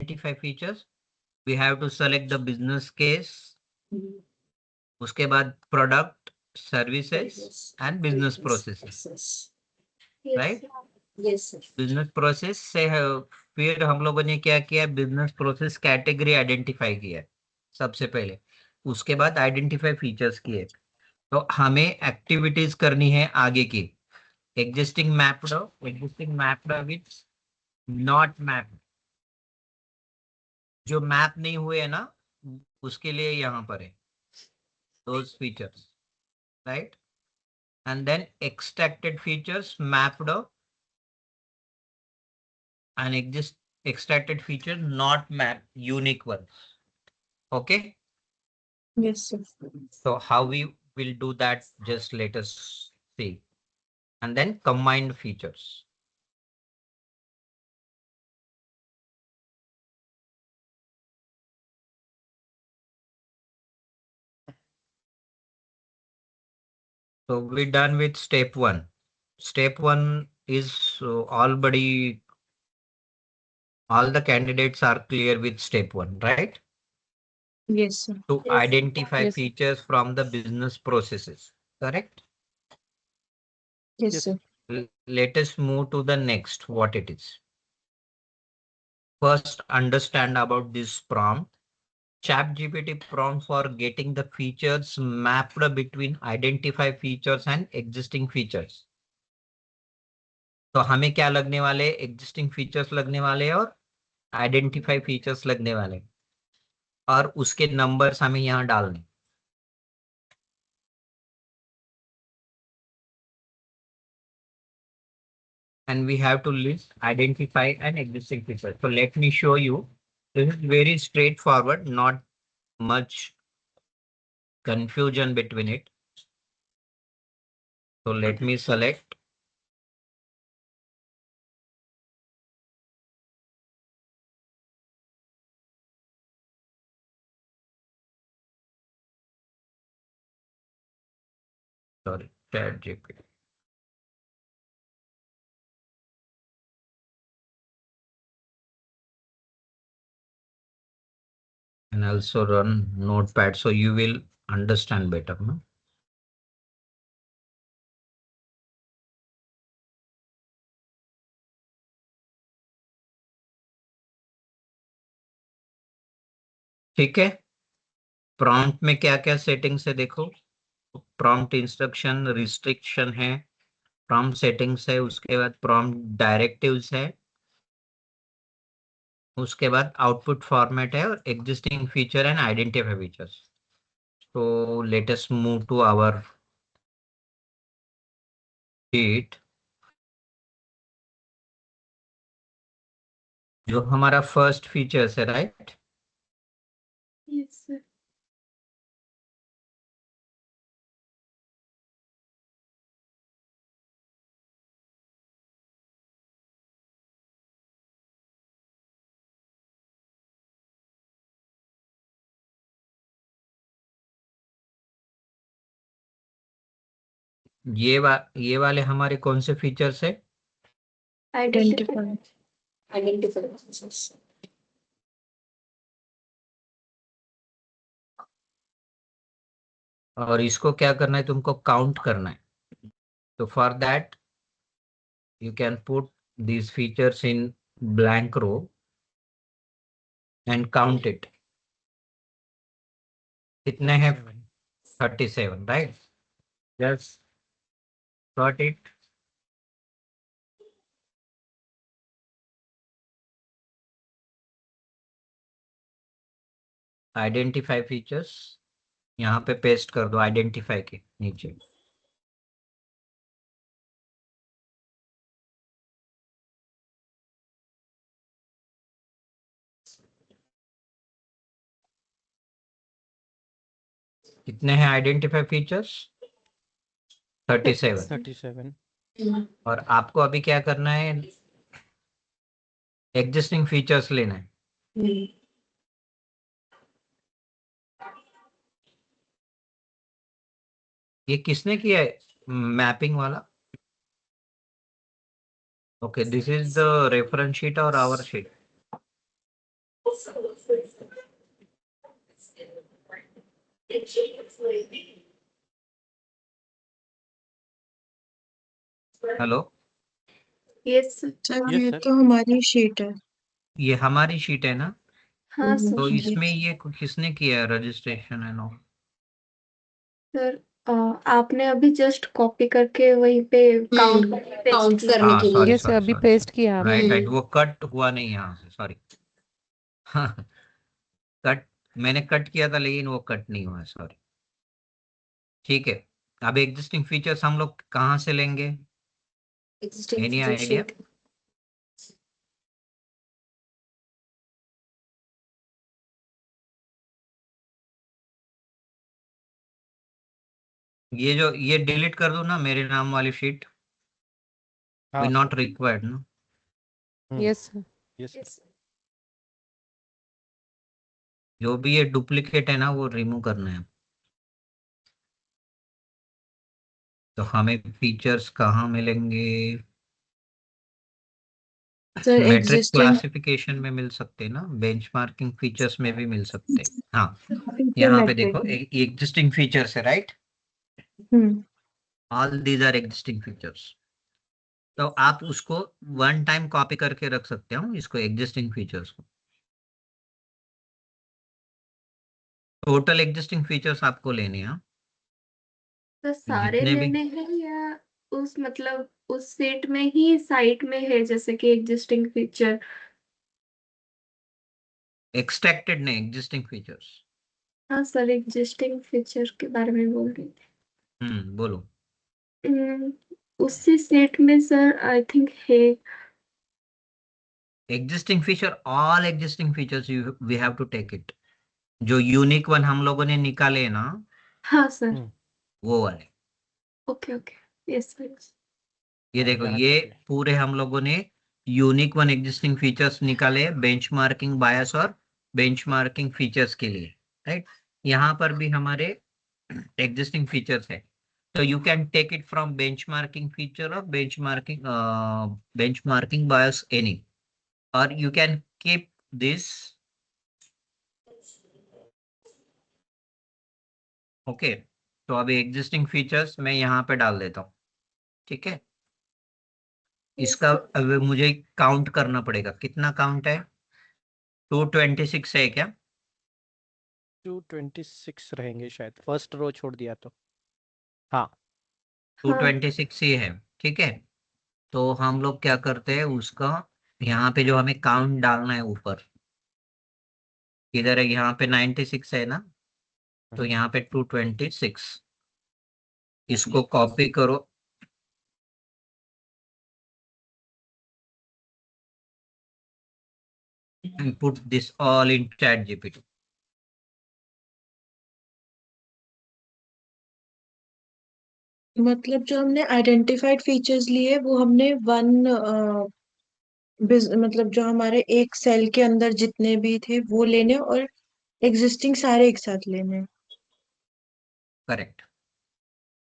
identify features, we have to select the business case. उसके बाद product, services and business processes, right? Yes, sir. business process से फिर हम लोगों ने क्या किया, बिजनेस प्रोसेस कैटेगरी आइडेंटिफाई किया सबसे पहले, उसके बाद आइडेंटिफाई फीचर्स किए। तो हमें एक्टिविटीज करनी है आगे की। Existing mapped with not map, जो मैप नहीं हुए है ना उसके लिए यहाँ पर है those features, right? And then extracted features mapped and extracted features not mapped, unique ones. Okay, Yes, sir. so how we will do that, just let us see. And then combined features. So we're done with step one. Step one is all the candidates are clear with step one, right? Yes, sir. To Yes. identify Yes. features from the business processes, correct? Yes, sir. Let us move to the next, what it is. First, understand about this prompt. ChatGPT prompt for getting the features mapped between identify features and existing features. तो हमें क्या लगने वाले, existing features लगने वाले और identify features लगने वाले, और उसके नंबर्स हमें यहाँ डालने। And we have to list identify and existing features. So let me show you. This is very straightforward, not much confusion between it. So let me select. Sorry, ChatGPT. And also run Notepad, so you will understand better. No? ठीक है, prompt में क्या क्या settings है देखो। Prompt instruction restriction है, prompt settings है, उसके बाद प्रॉम्प्ट डायरेक्टिव्स है, उसके बाद आउटपुट फॉर्मेट है और existing feature and identify features. तो let us move to our sheet. जो हमारा फर्स्ट फीचर्स है, राइट? Yes, sir. ये वाले हमारे कौन से फीचर्स है? Identify. Identify features. और इसको क्या करना है, तुमको काउंट करना है। तो for that you can put these features in blank row and count it. कितने हैं? 37, right? Just got it. Identify features यहाँ पे पेस्ट कर दो, आइडेंटिफाई के नीचे। कितने हैं आइडेंटिफाई फीचर्स? 37। 37। और आपको अभी क्या करना है, एग्जिस्टिंग फीचर्स लेना है। ये किसने किया है मैपिंग वाला? Okay, this is the reference sheet और our sheet. Hello, yes sir. Sir Yes, ये sir. तो हमारी शीट है। ये हमारी शीट है ना? हाँ सर। तो जी। इसमें ये किसने किया है रजिस्ट्रेशन एंड ऑल? सर आपने अभी जस्ट कॉपी करके वहीं पे काउंट करने हाँ के सॉरी लिए। Yes, सॉरी अभी सॉरी, पेस्ट किया आपने। राइट राइट, वो कट हुआ नहीं यहाँ से, सॉरी। हाँ, कट मैंने कट किया था लेकिन वो कट नहीं हुआ, सॉरी। ठीक है, अब एग्जिस्टिंग फीचर्स हम लोग कहाँ से लेंगे? Any idea? ये डिलीट कर दो ना, मेरे नाम वाली शीट, वी हाँ नॉट sir. रिक्वायर्ड ना। Yes, sir. Yes, sir. जो भी ये डुप्लीकेट है ना वो रिमूव करना है। तो हमें फीचर्स कहाँ मिलेंगे? सर मैट्रिक एग्जिस्टिंग क्लासिफिकेशन में मिल सकते हैं ना, बेंचमार्किंग फीचर्स में भी मिल सकते हैं। हाँ, यहाँ पे देखो एग्जिस्टिंग फीचर्स है, right? All these are existing features. तो आप उसको वन टाइम कॉपी करके रख सकते हो, इसको एग्जिस्टिंग फीचर्स को। टोटल एग्जिस्टिंग फीचर्स आपको लेने हैं, तो सारे जितने भी लेने हैं या उस मतलब उस सेट में ही साइट में है जैसे कि एग्जिस्टिंग फीचर? एक्सट्रैक्टेड नहीं, एग्जिस्टिंग फीचर्स। हाँ सर, एग्जिस्टिंग फीचर के बारे में बोल रही बोलो। थी। उसी सेट में सर आई थिंक है। Existing feature, all existing features we have to take it. जो यूनिक वन हम लोगों ने निकाले ना, हाँ सर। वो वाले। Okay okay, yes sir. ये देखो, यहाँ ये तक है। पूरे हम लोगों ने यूनिक वन एग्जिस्टिंग फीचर्स निकाले बेंचमार्किंग बायस और बेंचमार्किंग फीचर्स के लिए, राइट? यहाँ पर भी हमारे एग्जिस्टिंग फीचर्स है, तो you can take it from benchmarking feature और बेंचमार्किंग बायस एनी, और you can keep this. Okay, तो अभी एग्जिस्टिंग फीचर्स मैं यहाँ पे डाल देता हूँ, ठीक है? इसका अब मुझे काउंट करना पड़ेगा, कितना काउंट है? 226 है क्या? 226 रहेंगे शायद, फर्स्ट रो छोड़ दिया तो। हाँ 226 ही है, ठीक है। तो हम लोग क्या करते हैं उसका, यहाँ पे जो हमें काउंट डालना है ऊपर, इधर है, यहाँ पे 96 है ना, तो यहाँ पे 226, इसको कॉपी करो, and put this all in chat GPT. मतलब जो हमने आइडेंटिफाइड फीचर्स लिए वो हमने वन मतलब जो हमारे एक सेल के अंदर जितने भी थे वो लेने और एग्जिस्टिंग सारे एक साथ लेने। करेक्ट,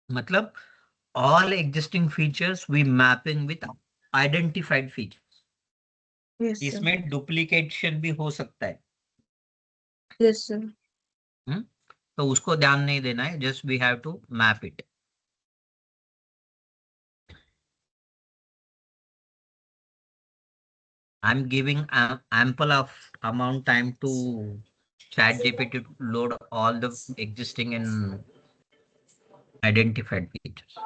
मतलब all existing features we mapping with identified features. Yes sir. इसमें डुप्लीकेशन भी हो सकता है, यस सर। तो उसको ध्यान नहीं देना है, just we have to map it. I'm giving ample of amount time to chat GPT to load all the existing and identified features.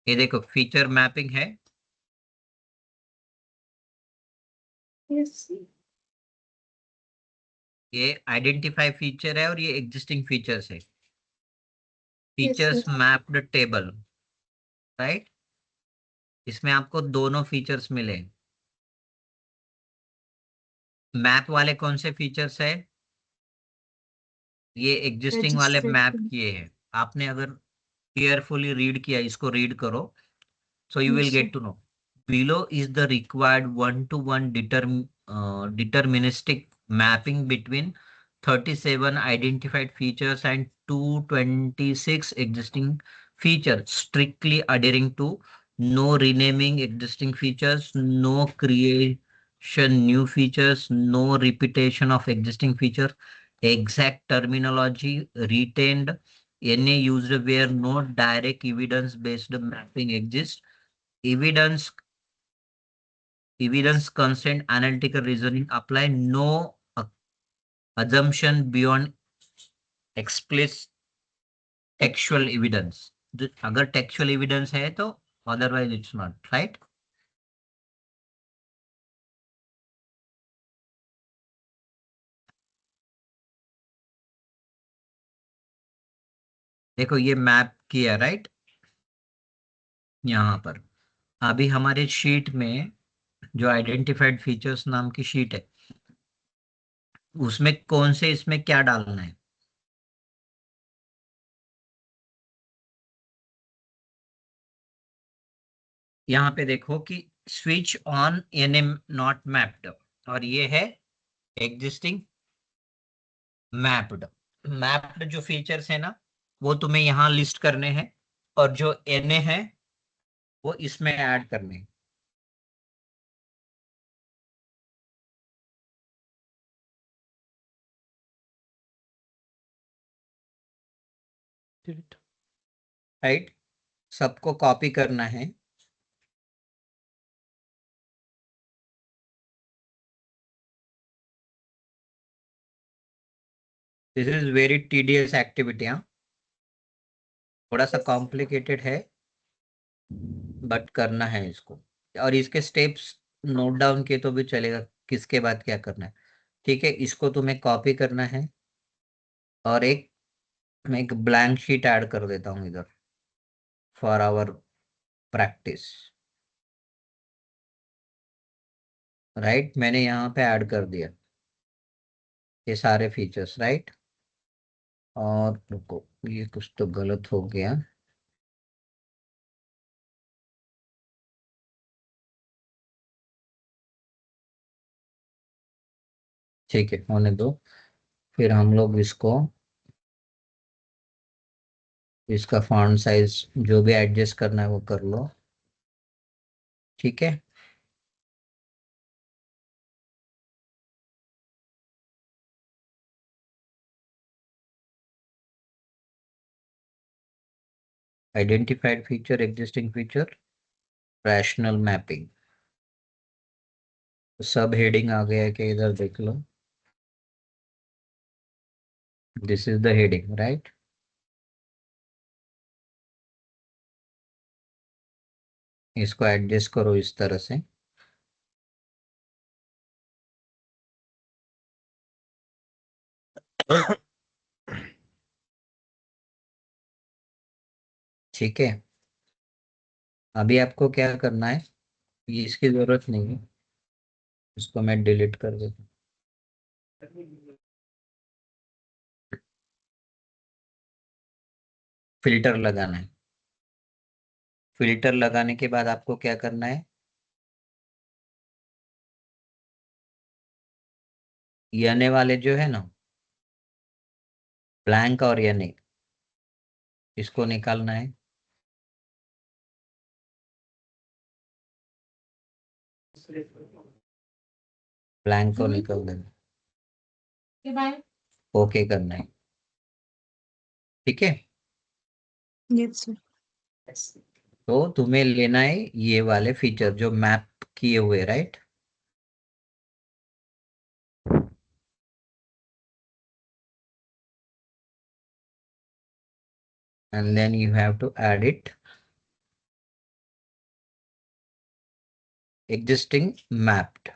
ये देखो फीचर मैपिंग है, यस ये आइडेंटिफाई फीचर है और ये एग्जिस्टिंग फीचर्स है। Yes features sir. Mapped table, right? इसमें आपको दोनों फीचर्स मिले। मैप वाले कौन से फीचर्स है? ये एग्जिस्टिंग वाले मैप रजिस्ट्रेशन। किए हैं। आपने अगर केयरफुली रीड किया, इसको रीड करो, so you will yes get to know. Below is the required one-to-one deterministic mapping between 37 identified features and 226 existing features, strictly adhering to no renaming existing features, no creation new features, no repetition of existing features, exact terminology retained, NA used where no direct evidence-based mapping exists, evidence constant analytical reasoning apply, no assumption beyond explicit textual evidence. अगर textual evidence है तो otherwise it's not, right? देखो ये map किया, right? यहाँ पर अभी हमारे शीट में जो आइडेंटिफाइड फीचर्स नाम की शीट है, उसमें कौन से इसमें क्या डालना है? यहाँ पे देखो कि switch on NM not mapped, और ये है एग्जिस्टिंग मैप्ड। मैप्ड जो फीचर्स है ना, वो तुम्हें यहाँ लिस्ट करने हैं, और जो एनए है वो इसमें ऐड करने हैं। राइट, सबको कॉपी करना है। This is very tedious activity, हाँ, थोड़ा सा कॉम्प्लिकेटेड है बट करना है इसको, और इसके स्टेप्स नोट डाउन किए तो भी चलेगा, किसके बाद क्या करना है। ठीक है, इसको तुम्हें कॉपी करना है, और मैं एक ब्लैंक शीट ऐड कर देता हूँ इधर फॉर आवर प्रैक्टिस। राइट, मैंने यहाँ पे ऐड कर दिया ये सारे फीचर्स, राइट। और रुको, ये कुछ तो गलत हो गया। ठीक है, होने दो। फिर हम लोग इसका फॉन्ट साइज जो भी एडजस्ट करना है वो कर लो। ठीक है, identified feature, existing feature, rational mapping, सब हेडिंग आ गया है कि इधर देख लो। This is the heading, right. इसको एडजस्ट करो इस तरह से। ठीक है, अभी आपको क्या करना है, ये इसकी जरूरत नहीं है, इसको मैं डिलीट कर देता हूँ। फिल्टर लगाना है। फिल्टर लगाने के बाद आपको क्या करना है, याने वाले जो है ना, ब्लैंक और याने, इसको निकालना है। ब्लैंक को निकाल देना, ओके करना है। ठीक है, यस सर। तो तुम्हें लेना है ये वाले फीचर जो मैप किए हुए, right. And then you have to add it existing mapped।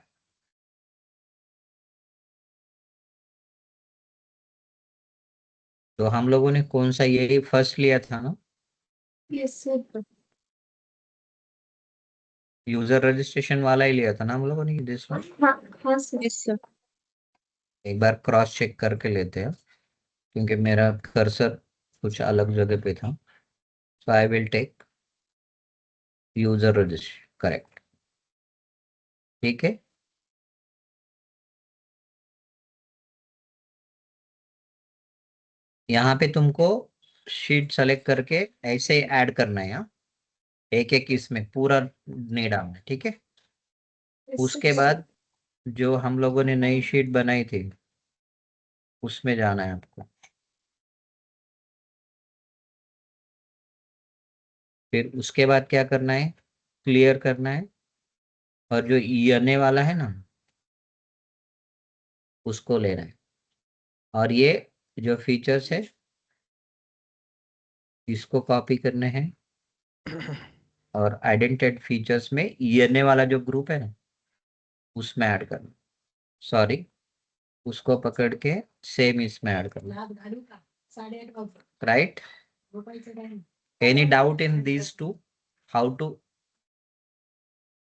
तो हम लोगों ने कौन सा, यही फर्स्ट लिया था ना, यस सर। यूजर रजिस्ट्रेशन वाला ही लिया था ना हम लोगों ने, दिस वन। हाँ हाँ सर। Yes sir. एक बार क्रॉस चेक करके लेते हैं, क्योंकि मेरा कर्सर कुछ अलग जगह पे था। So I will take user registration, correct. ठीक है, यहाँ पे तुमको शीट सेलेक्ट करके ऐसे ऐड करना है। यहाँ एक एक इसमें पूरा नहीं डालना है, ठीक है। उसके बाद जो हम लोगों ने नई शीट बनाई थी उसमें जाना है आपको। फिर उसके बाद क्या करना है, क्लियर करना है, और जो आने वाला है ना उसको लेना है। और ये जो फीचर्स है इसको कॉपी करने हैं और आइडेंटिफाइड फीचर्स में आने वाला जो ग्रुप है ना उसमें ऐड करना, सॉरी उसको पकड़ के सेम इसमें ऐड करना, right. Any doubt in these two, how to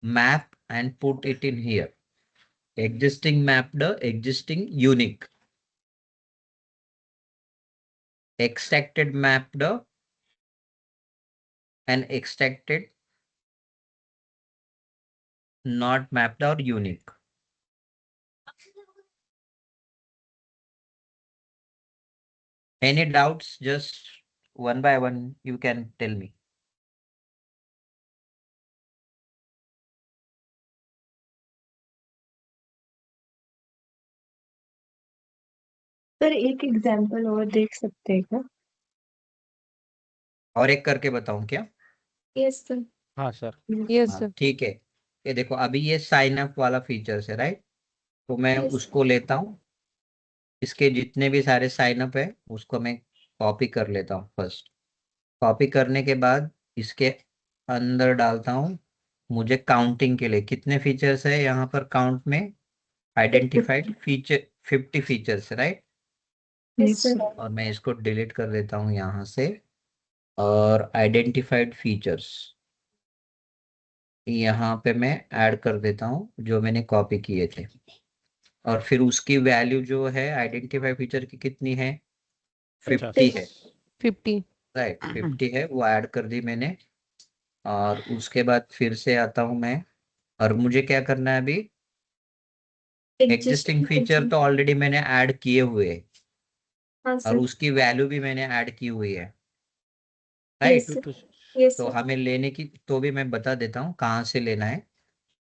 map and put it in here? Existing mapped, existing unique, extracted mapped and extracted not mapped or unique. Any doubts? Just one by one you can tell me. Sir एक example और देख सकते हैं क्या? और एक करके बताऊं क्या? Yes sir. हाँ सर। यस हाँ, सर। ठीक है। ये देखो अभी ये साइन अप वाला फीचर्स है, राइट। तो मैं Yes. उसको लेता हूँ, इसके जितने भी सारे साइन अप है उसको मैं कॉपी कर लेता हूँ फर्स्ट। कॉपी करने के बाद इसके अंदर डालता हूँ। मुझे काउंटिंग के लिए कितने फीचर्स है यहाँ पर काउंट में, identified feature 50 features, right. Yes sir. और मैं इसको डिलीट कर देता हूँ यहाँ से। और आइडेंटिफाइड फीचर्स यहाँ पे मैं ऐड कर देता हूँ जो मैंने कॉपी किए थे। और फिर उसकी वैल्यू जो है आइडेंटिफाइड फीचर की कितनी है, 50 है, 50। राइट। 50 है, वो ऐड कर दी मैंने। और उसके बाद फिर से आता हूँ मैं, और मुझे क्या करना है अभी, एग्जिस्टिंग फीचर तो ऑलरेडी मैंने ऐड किए हुए हैं हाँ और सर। उसकी वैल्यू भी मैंने ऐड की हुई है, यस राइट। सर। यस तो सर। हमें लेने की तो भी मैं बता देता हूँ कहाँ से लेना है।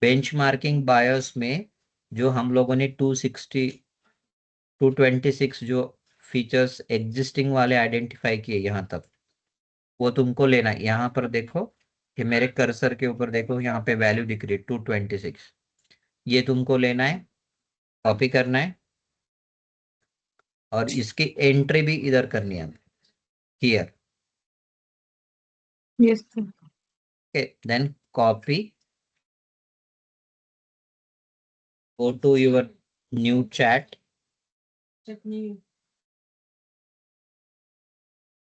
बेंचमार्किंग बायस में जो हम लोगों ने 260 226 जो फीचर्स एग्जिस्टिंग वाले आइडेंटिफाई किए यहाँ तक, वो तुमको लेना है। यहाँ पर देखो कि मेरे कर्सर के ऊपर देखो, यहाँ पे वैल्यू दिख रही है 226, ये तुमको लेना है, कॉपी करना है और इसकी एंट्री भी इधर करनी है here. Yes sir. Okay, then copy, go to your new chat,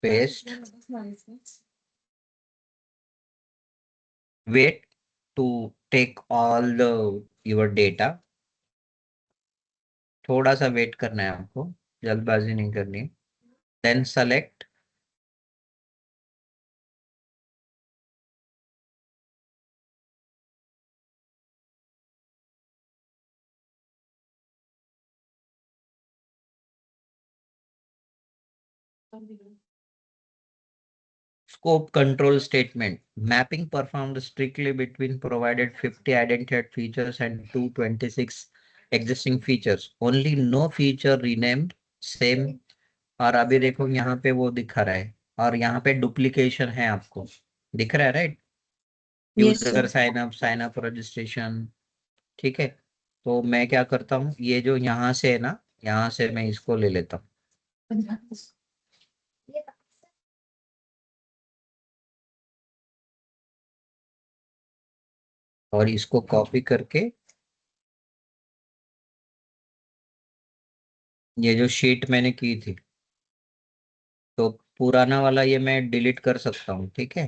paste, wait to take all the your data। थोड़ा सा वेट करना है आपको, जल्दबाजी नहीं करनी। Then select, scope control statement, mapping performed strictly between provided 50 identified features and 226 existing features, only no feature renamed same। और अभी देखो यहाँ पे वो दिखा रहा है और यहाँ पे डुप्लीकेशन है, आपको दिख रहा है, right. Yes user sir. Sign up registration, ठीक है। तो मैं क्या करता हूँ, ये जो यहाँ से है ना, यहाँ से मैं इसको ले लेता हूँ और इसको कॉपी करके ये जो शीट मैंने की थी, तो पुराना वाला ये मैं डिलीट कर सकता हूँ, ठीक है।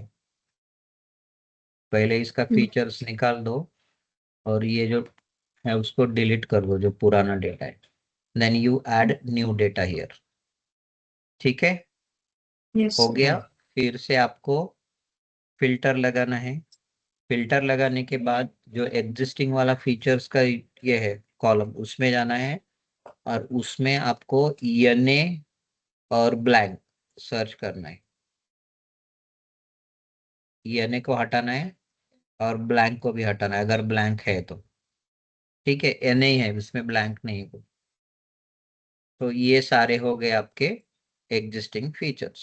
पहले इसका फीचर्स निकाल दो और ये जो है उसको डिलीट कर दो जो पुराना डेटा है। Then you add new data here, ठीक है। यस हो सर। गया। फिर से आपको फिल्टर लगाना है। फिल्टर लगाने के बाद जो एग्जिस्टिंग वाला फीचर्स का ये है कॉलम, उसमें जाना है और उसमें आपको एनए और ब्लैंक सर्च करना है, यानी को हटाना है और ब्लैंक को भी हटाना है अगर ब्लैंक है तो। ठीक है, ये नहीं है, इसमें ब्लैंक नहीं है। तो ये सारे हो गए आपके एग्जिस्टिंग फीचर्स।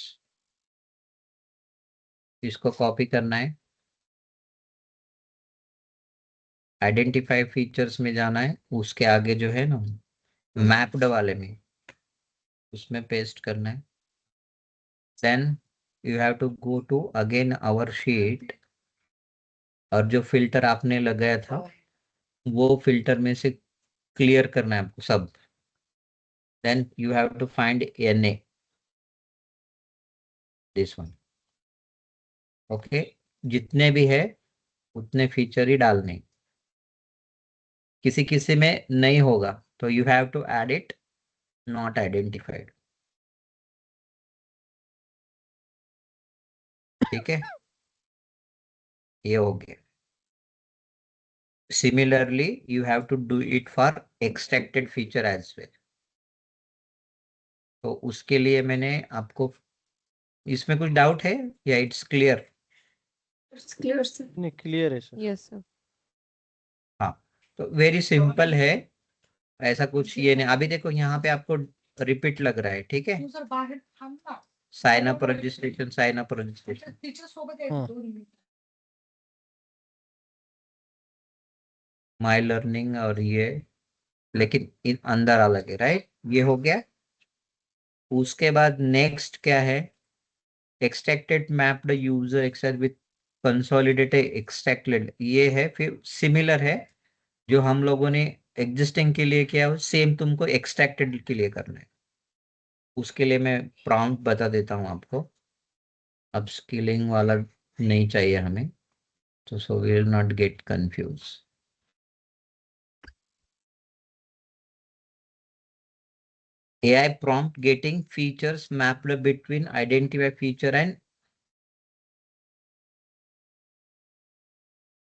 इसको कॉपी करना है, आइडेंटिफाई फीचर्स में जाना है, उसके आगे जो है ना मैप्ड वाले में, उसमें पेस्ट करना है। Then you have to go to again our sheet, और जो फिल्टर आपने लगाया था वो फिल्टर में से क्लियर करना है आपको सब। Then you have to find NA, this one. Okay, जितने भी है उतने फीचर ही डालने, किसी किसी में नहीं होगा तो you have to add it not identified. ठीक है, ये हो गया। Similarly you have to do it for extracted feature as well. तो उसके लिए मैंने आपको, इसमें कुछ डाउट है या it's clear? It's clear sir. नहीं, क्लियर है सर। Yes sir. हाँ, तो वेरी सिंपल है, ऐसा कुछ ये नहीं। अभी देखो यहाँ पे आपको रिपीट लग रहा है, ठीक है, sign up registration, sign up registration, हाँ माई लर्निंग और ये, लेकिन इन अंदर अलग है, राइट? ये हो गया। उसके बाद नेक्स्ट क्या है? Extracted mapped user access with consolidated extracted, ये है। फिर सिमिलर है जो हम लोगों ने एग्जिस्टिंग के लिए किया, सेम तुमको एक्सट्रैक्टेड के लिए करना है। उसके लिए मैं प्रॉम्प्ट बता देता हूँ आपको। अब स्किलिंग वाला नहीं चाहिए हमें, तो so we will not get confuse. AI prompt getting features mapped between identify feature and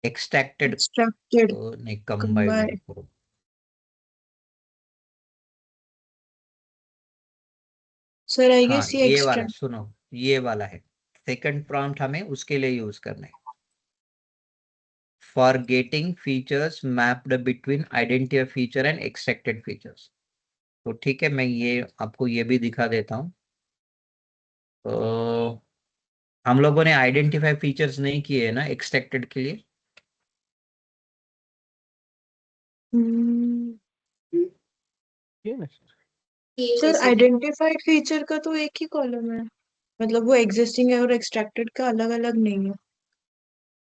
extracted, extracted नहीं combined combined। लिखो। सर आई हाँ, गेस ये ये वाला एक्सट्रैक्ट। सुनो, ये वाला है सेकंड प्रॉम्प्ट, हमें उसके लिए यूज करना है। For getting features mapped between identify feature and extracted features. तो ठीक है, मैं ये आपको ये भी दिखा देता हूँ। तो हम लोगों ने आइडेंटिफाई फीचर्स नहीं किए है ना एक्सट्रैक्टेड के लिए। ये ना सर। सर आइडेंटिफाइड फीचर का तो एक ही कॉलम है, मतलब वो एग्जिस्टिंग है और एक्सट्रैक्टेड का अलग अलग नहीं है।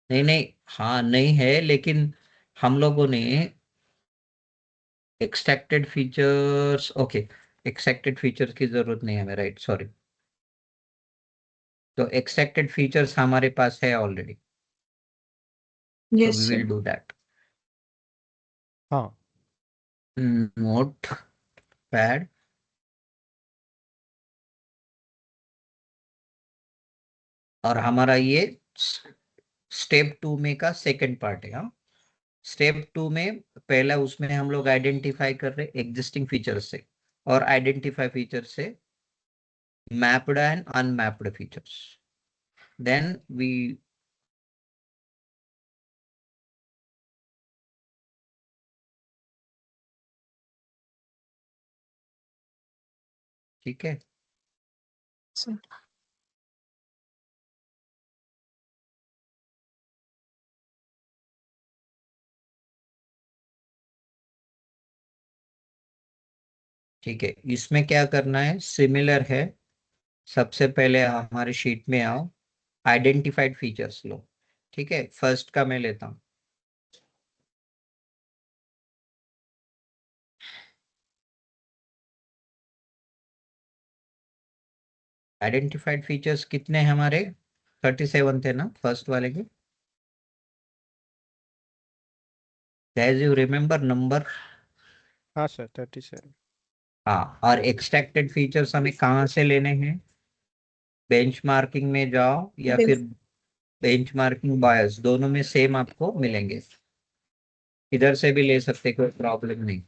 नहीं नहीं, हाँ नहीं है, लेकिन हम लोगों ने extracted features, okay, extracted features की जरूरत नहीं है हमें, राइट, सॉरी। तो एक्सट्रैक्टेड फीचर्स हमारे पास है already, so yes we sir. will do that. हाँ Notepad, और हमारा ये स्टेप 2 में का सेकंड पार्ट है। हाँ, स्टेप 2 में पहला उसमें हम लोग आइडेंटिफाई कर रहे एग्जिस्टिंग फीचर्स से, और आइडेंटिफाई फीचर से mapped and unmapped features. Then we, ठीक है, सर ठीक है। इसमें क्या करना है, सिमिलर है। सबसे पहले हमारे शीट में आओ, आइडेंटिफाइड फीचर्स लो। ठीक है, फर्स्ट का मैं लेता हूँ। आइडेंटिफाइड फीचर्स कितने हैं हमारे? 37 थे ना फर्स्ट वाले के? As you remember number. हाँ सर, 37। हाँ, और एक्सट्रैक्टेड फीचर्स हमें कहाँ से लेने हैं? बेंचमार्किंग में जाओ या फिर बेंचमार्किंग बायस, दोनों में सेम आपको मिलेंगे। इधर से भी ले सकते, कोई प्रॉब्लम नहीं।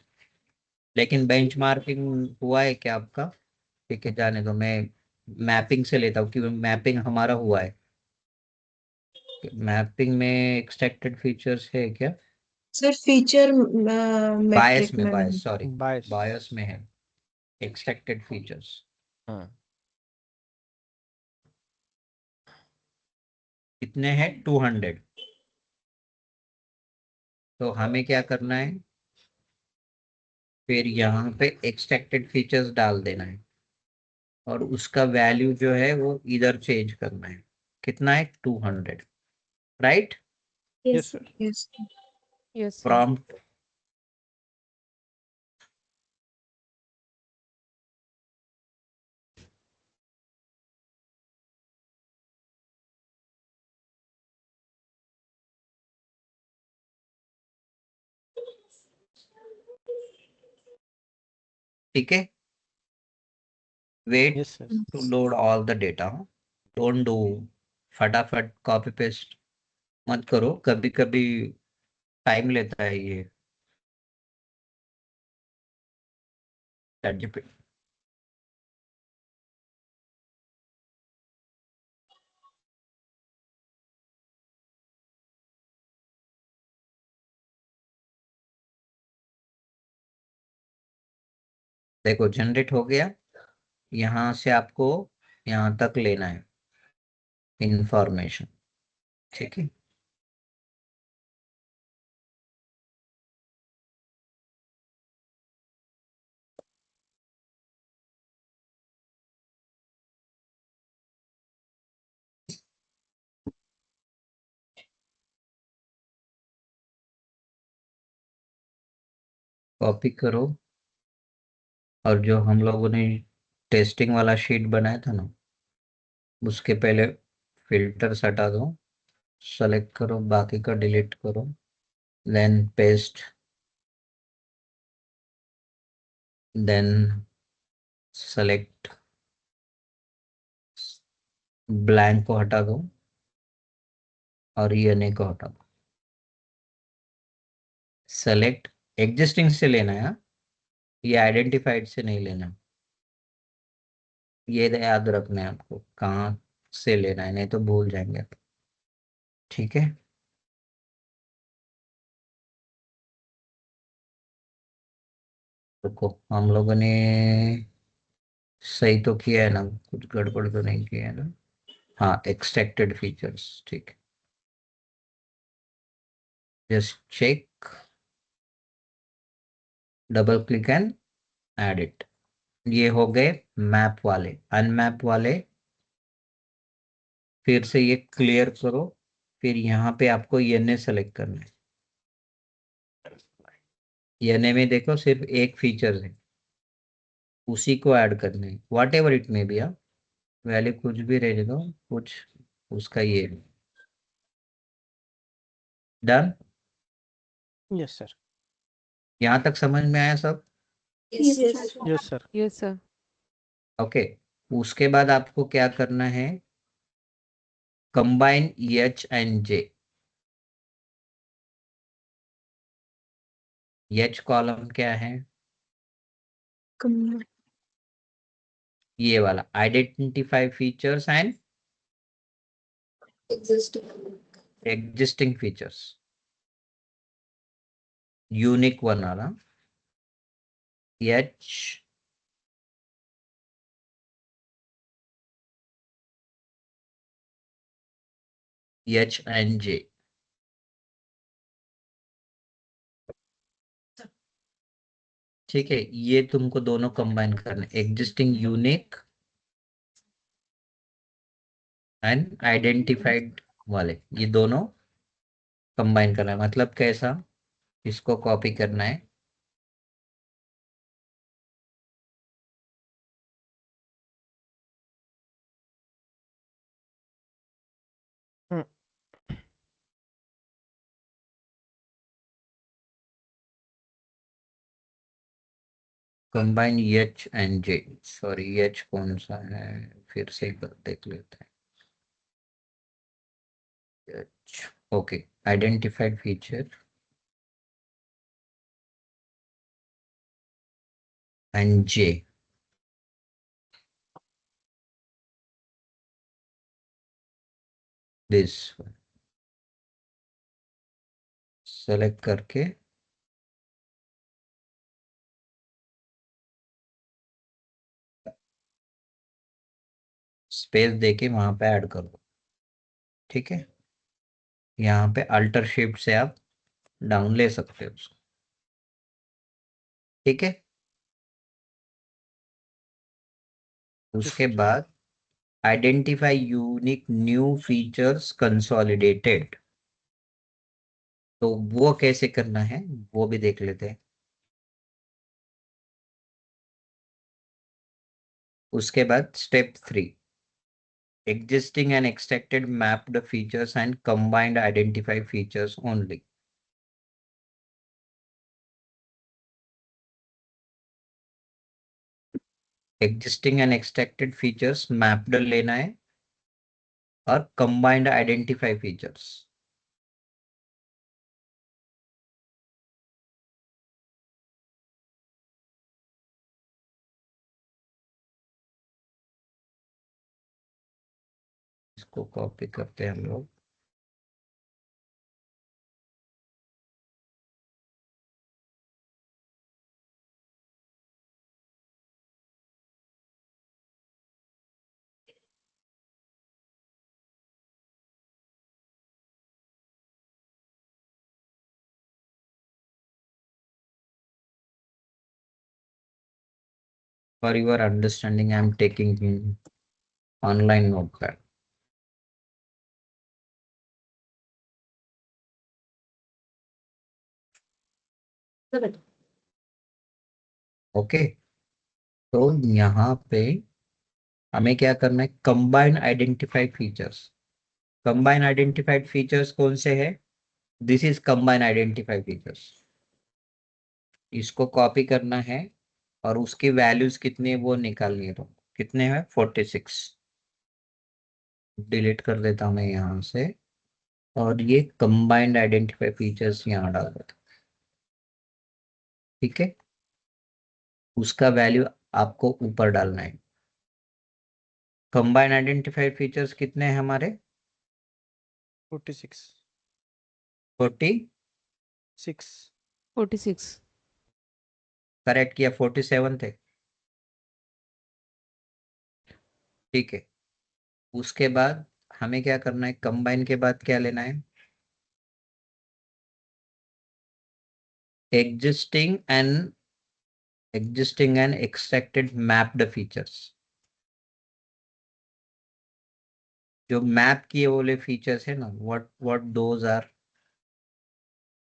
लेकिन बेंचमार्किंग हुआ है क्या आपका? ठीक है, जाने दो, मैं मैपिंग से लेता हूँ क्योंकि मैपिंग हमारा हुआ है। मैपिंग में एक्सट्रैक्टेड फीचर्स है क्या? सर फीचर बायस मेट्रिक में, में नहीं। बायस सॉरी, बायस। बायस में है एक्सट्रैक्टेड फीचर्स। हाँ कितने हैं? 200। तो हमें क्या करना है, फिर यहाँ पे एक्सट्रैक्टेड फीचर्स डाल देना है और उसका वैल्यू जो है वो इधर चेंज करना है। कितना है? 200, right? Yes yes sir. Yes. Yes sir. Prompt ठीक है, wait yes sir. To load all the data. Don't do फटाफट कॉपी पेस्ट मत करो, कभी कभी टाइम लेता है ये ChatGPT। देखो जनरेट हो गया, यहाँ से आपको यहाँ तक लेना है इंफॉर्मेशन, ठीक है। कॉपी करो और जो हम लोगों ने टेस्टिंग वाला शीट बनाया था ना, उसके पहले फिल्टर्स हटा दो, सेलेक्ट करो, बाकी का डिलीट करो, then paste, then select, blank को हटा दो और ENA को हटा दो। सेलेक्ट एग्जिस्टिंग से लेना है हाँ? ये आइडेंटिफाइड से नहीं लेना, ये याद रखना है आपको कहाँ से लेना है, नहीं तो भूल जाएंगे आप। ठीक है, रुको, हम लोगों ने सही तो किया है ना, कुछ गड़बड़ तो नहीं किया है ना? हाँ, एक्सट्रैक्टेड फीचर्स, ठीक। Just check, double click and add it. ये हो गए मैप वाले। अनमैप वाले फिर से ये क्लियर करो, फिर यहाँ पे आपको ENA सेलेक्ट करना है। ENA में देखो सिर्फ एक फीचर है, उसी को ऐड करना है, वॉट एवर इट में भी। आप वैल्यू कुछ भी रहने दो, कुछ उसका ये डन। Yes sir. यहाँ तक समझ में आया सब? Yes yes sir. Yes sir. Okay, उसके बाद आपको क्या करना है, combine H and J। H column क्या है? ये वाला identify features and existing features, unique one वाला H एंड J। ठीक है, ये तुमको दोनों कंबाइन करने, एग्जिस्टिंग यूनिक एंड आइडेंटिफाइड वाले, ये दोनों कंबाइन करना है। मतलब कैसा, इसको कॉपी करना है, hmm, combine H and J। Sorry, H कौन सा है, फिर से एक बार देख लेते हैं। H, okay, identified feature and J। This select करके स्पेस देके वहां पे ऐड कर दो। ठीक है, यहाँ पे अल्टर शिफ्ट से आप डाउन ले सकते हो उसको। ठीक है, उसके बाद identify unique new features consolidated, तो वो कैसे करना है वो भी देख लेते हैं। उसके बाद step 3, existing and extracted mapped features and combined identify features only. existing and extracted features mapped लेना है और combined identify features। इसको कॉपी करते हैं हम लोग। For your understanding, I am taking in online notepad. Okay, तो यहाँ पे हमें क्या करना है, combine identified features. Combine identified features कौन से है? This is combine identified features. इसको कॉपी करना है और उसकी वैल्यूज कितनी है वो निकालनी है। तो कितने हैं? 46। डिलीट कर देता हूं मैं यहाँ से और ये कंबाइंड आइडेंटिफाई फीचर्स यहाँ डाल देता हूं। ठीक है, उसका वैल्यू आपको ऊपर डालना है। कंबाइंड आइडेंटिफाइड फीचर्स कितने हैं हमारे? 46 46। 46 करेक्ट किया, 47 थे। ठीक है, उसके बाद हमें क्या करना है, कंबाइन के बाद क्या लेना है? existing and extracted mapped features। जो मैप किए वाले फीचर्स है ना, व्हाट दोज आर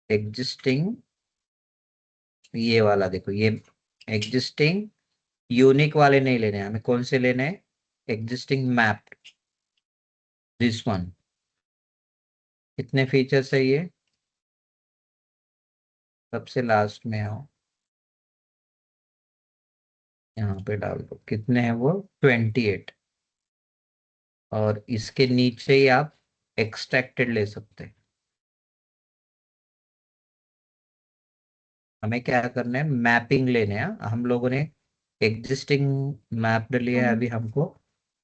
एग्जिस्टिंग। ये वाला देखो, ये एग्जिस्टिंग यूनिक वाले नहीं लेने हैं हमें। कौन से लेने हैं? Existing mapped, this one. कितने फीचर्स है ये? सबसे लास्ट में आओ, यहाँ पे डाल दो। कितने हैं वो? 28। और इसके नीचे ही आप एक्सट्रैक्टेड ले सकते हैं। हमें क्या करना है, मैपिंग लेने हैं। हम लोगों ने एग्जिस्टिंग मैप्ड लिया है, अभी हमको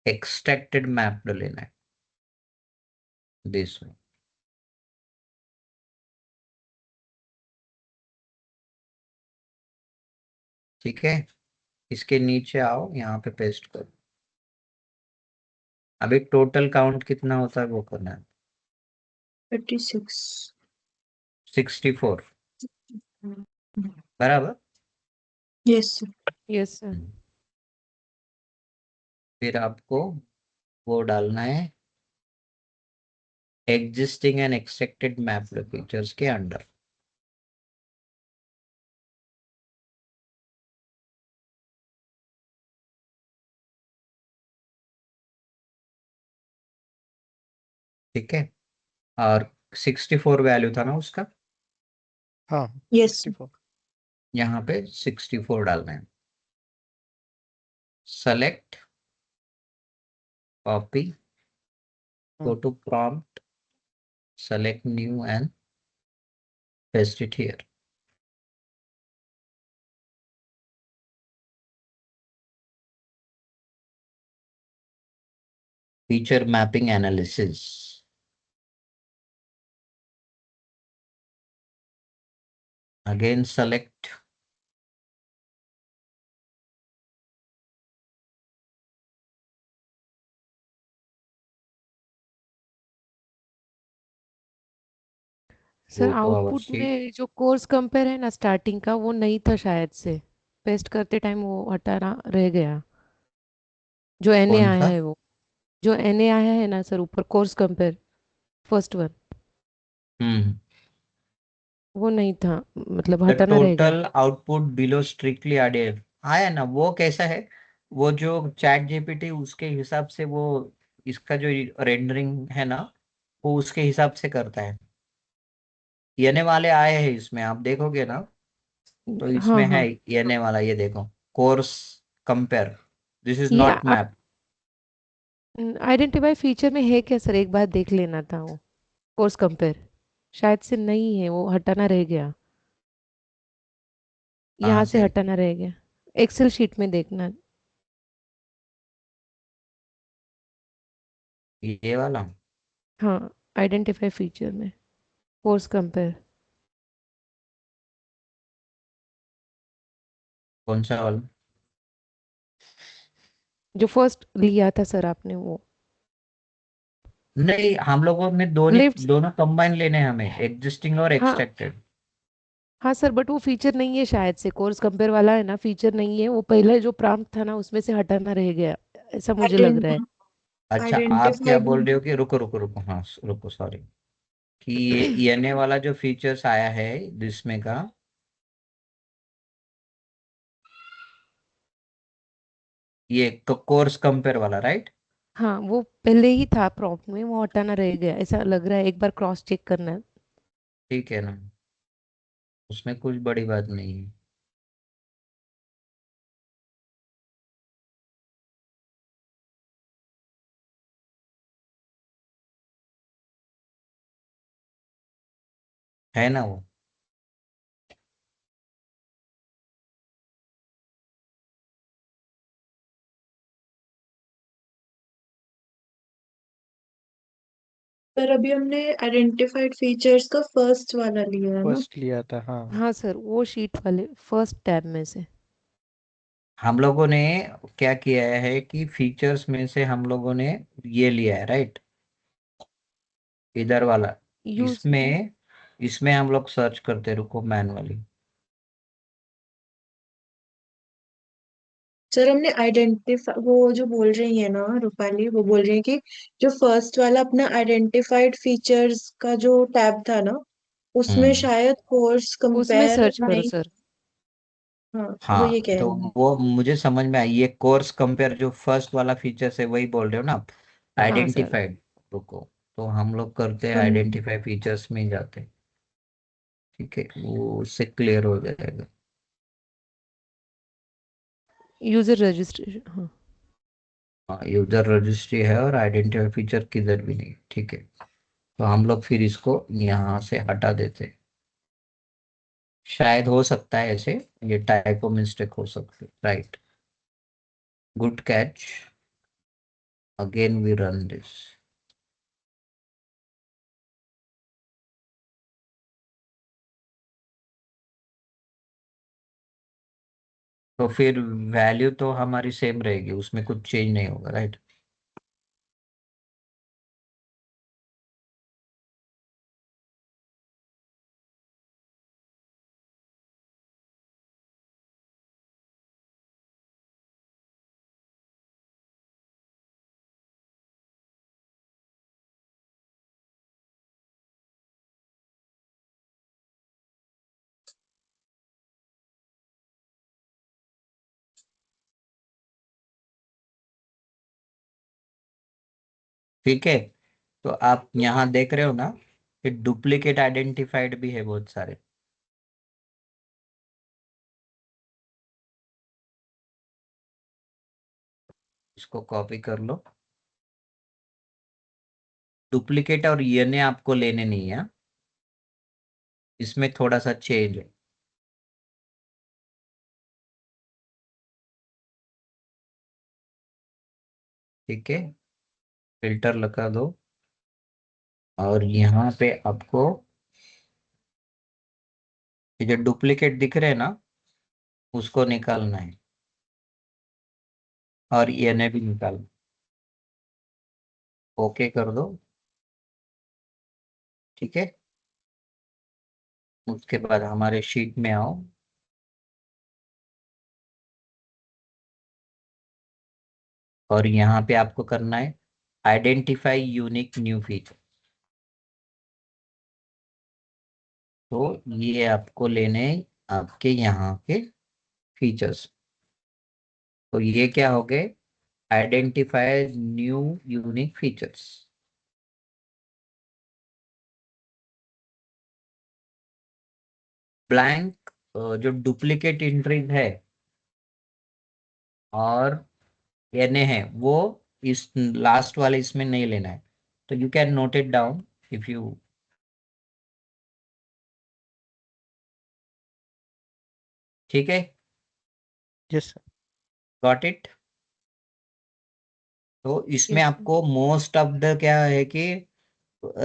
एक्सट्रैक्टेड मैप्ड लेना है, दिस वन। ठीक है, इसके नीचे आओ, यहाँ पे पेस्ट करो। अभी टोटल काउंट कितना होता है वो करना है। 36। 64 बराबर। Yes sir. yes sir फिर आपको वो डालना है existing and extracted mapped features के अंडर। ठीक है, और 64 वैल्यू था ना उसका, हाँ यस 64 यहाँ पे 64 डालना है। Select, copy, go to prompt, select new and paste it here। Feature mapping analysis। Again select. Sir Go to our output sheet. में जो कोर्स कंपेयर है ना स्टार्टिंग का वो नहीं था शायद से, पेस्ट करते टाइम वो हटाना रह गया। जो एनए कौन आया सा? है वो, जो एनए आया है ना सर ऊपर कोर्स कंपेयर, फर्स्ट वन, हम्म। वो नहीं था, मतलब द हटाना रह गया। Total output below strictly RDF आया ना, वो कैसा है? वो जो चैट जीपीटी उसके हिसाब से वो इसका जो रेंडरिंग है ना, वो उसके हिसाब से करता है। येने वाले आए हैं इसमें, आप देखोगे ना तो हाँ इसमें है हाँ, येने वाला, ये देखो, कोर्स कंपेयर, दिस इज ये नॉट मैप। आइडेंटिफाई फीचर में है क्या सर, एक बार देख लेना था वो, कोर्स कंपेयर शायद से नहीं है, वो हटाना रह गया, कहाँ यहाँ से से? हटाना रह गया, एक्सेल शीट में देखना। ये वाला हाँ, आइडेंटिफाई फीचर में कोर्स कंपेयर, कौन सा वाला? जो फर्स्ट लिया था सर आपने वो, नहीं, हम लोगों में दोनों लिफ्ट। दोनों कंबाइन लेने हैं हमें, एग्जिस्टिंग और हाँ एक्सट्रैक्टेड। हाँ सर, बट वो फीचर नहीं है शायद से, कोर्स कंपेयर वाला है ना, फीचर नहीं है वो, पहले जो प्रॉम्प्ट था ना उसमें से हटाना रह गया, ऐसा मुझे लग रहा है। अच्छा, आप क्या आइडेंटिफाइड। बोल रहे हो कि रुको रुको रुको, हाँ रुको, सॉरी, कि ये एनए वाला जो फीचर्स आया है जिसमें का, ये कोर्स कंपेयर वाला, राइट? हाँ वो पहले ही था प्रॉम्प्ट में, वो हटाना रह गया ऐसा लग रहा है, एक बार क्रॉस चेक करना है। ठीक है ना, उसमें कुछ बड़ी बात नहीं है। है ना वो? पर अभी हमने आइडेंटिफाइड फीचर्स का फर्स्ट वाला लिया है ना। फर्स्ट लिया था हाँ। हाँ सर, वो शीट वाले फर्स्ट टैब में से। हम लोगों ने क्या किया है कि फीचर्स में से हम लोगों ने ये लिया है, राइट, इधर वाला। यूज। इसमें इसमें हम लोग सर्च करते, रुको, मैनुअली। सर हमने आइडेंटिफाई, वो जो बोल रही है ना रूपाली, वो बोल रही है कि जो फर्स्ट वाला अपना आइडेंटिफाइड फीचर्स का जो टैब था ना, उसमें हम्म। शायद कोर्स उसमें कंपेयर सर्च करो नहीं। सर। हाँ, वो ये हाँ, कह तो रही है। वो मुझे समझ में आई, ये कोर्स कंपेयर जो फर्स्ट वाला फीचर है वही बोल रहे हो ना आप? हाँ सर, आइडेंटिफाइड, रुको, तो हम लोग करते हैं हम्म। आइडेंटिफाई फीचर्स में ही जाते हैं। ठीक है, वो उससे क्लियर हो जाएगा। यूजर रजिस्ट्रेशन, हाँ। हाँ, यूजर रजिस्ट्री है और आइडेंटिफाई फीचर किधर भी नहीं, ठीक है। तो हम लोग फिर इसको यहाँ से हटा देते हैं। शायद हो सकता है ऐसे, ये टाइपो मिस्टेक हो सकती है, right, good catch, again we run this. तो फिर वैल्यू तो हमारी सेम रहेगी, उसमें कुछ चेंज नहीं होगा, राइट? ठीक है, तो आप यहाँ देख रहे हो ना कि डुप्लीकेट आइडेंटिफाइड भी है बहुत सारे। इसको कॉपी कर लो, डुप्लीकेट और ये ने आपको लेने नहीं है, इसमें थोड़ा सा चेंज है। ठीक है, फिल्टर लगा दो, और यहाँ पे आपको ये जो डुप्लीकेट दिख रहे हैं ना, उसको निकालना है, और ये ने भी निकालना। ओके कर दो, ठीक है। उसके बाद हमारे शीट में आओ, और यहाँ पे आपको करना है आइडेंटिफाई यूनिक न्यू फीचर। तो ये आपको लेने हैं आपके यहाँ के फीचर्स। तो ये क्या हो गए, identify new unique features. Blank जो डुप्लीकेट एंट्रीज है और एनए है, वो इस लास्ट वाले इसमें नहीं लेना है। तो you can note it down if you, ठीक है, यस सर। Got it. तो इसमें यस आपको मोस्ट ऑफ द क्या है कि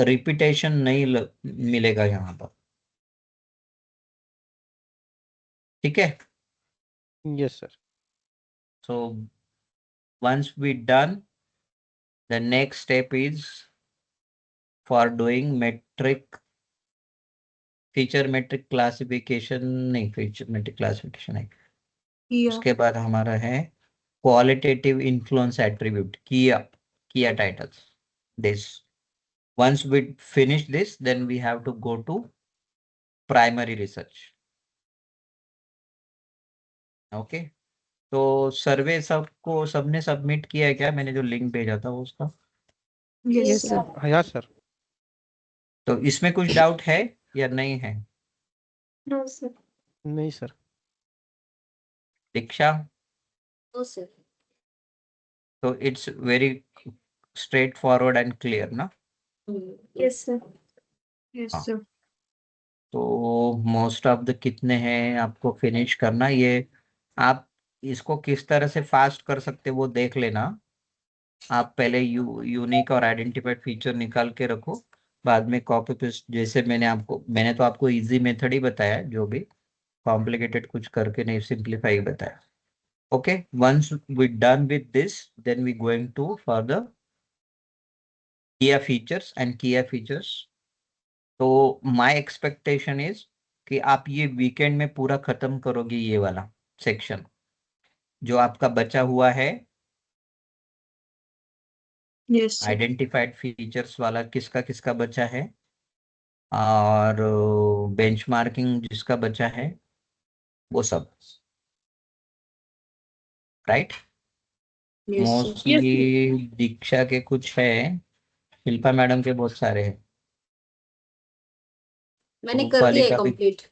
रिपीटेशन नहीं मिलेगा यहाँ पर, ठीक है। Yes sir. So once we done, the next step is for doing metric feature metric classification, नहीं फीचर मेट्रिक क्लासिफिकेशन है। किया उसके बाद हमारा है क्वालिटेटिव इन्फ्लुएंस एट्रीब्यूट, किया, किया titles. This once we finish this, then we have to go to primary research, okay. तो सर्वे सबको, सबने सबमिट किया है क्या, मैंने जो लिंक भेजा था वो उसका? Yes yes sir sir. हाँ सर। तो इसमें कुछ डाउट है या नहीं है? No sir. नहीं सर। दीक्षा? No sir. तो it's very straightforward and clear ना? Yes sir. यस हाँ। सर तो मोस्ट ऑफ द कितने हैं आपको फिनिश करना, ये आप इसको किस तरह से फास्ट कर सकते वो देख लेना। आप पहले यूनिक और आइडेंटिफाइड फीचर निकाल के रखो, बाद में कॉपी पेस्ट, जैसे मैंने तो आपको इजी मेथड ही बताया, जो भी कॉम्प्लिकेटेड कुछ करके नहीं, सिंप्लीफाई बताया। Okay, once we done with this, then we going to further किया फीचर्स एंड किया फीचर्स। तो माय एक्सपेक्टेशन इज कि आप ये वीकेंड में पूरा खत्म करोगे ये वाला सेक्शन जो आपका बचा हुआ है। यस सर आइडेंटिफाइड फीचर्स वाला किसका किसका बचा है, और बेंचमार्किंग जिसका बचा है, वो सब, राइट। यस सर मोस्टली दीक्षा के कुछ है, शिल्पा मैडम के बहुत सारे हैं, मैंने कर रूपाली दिया है का भी। कंप्लीट,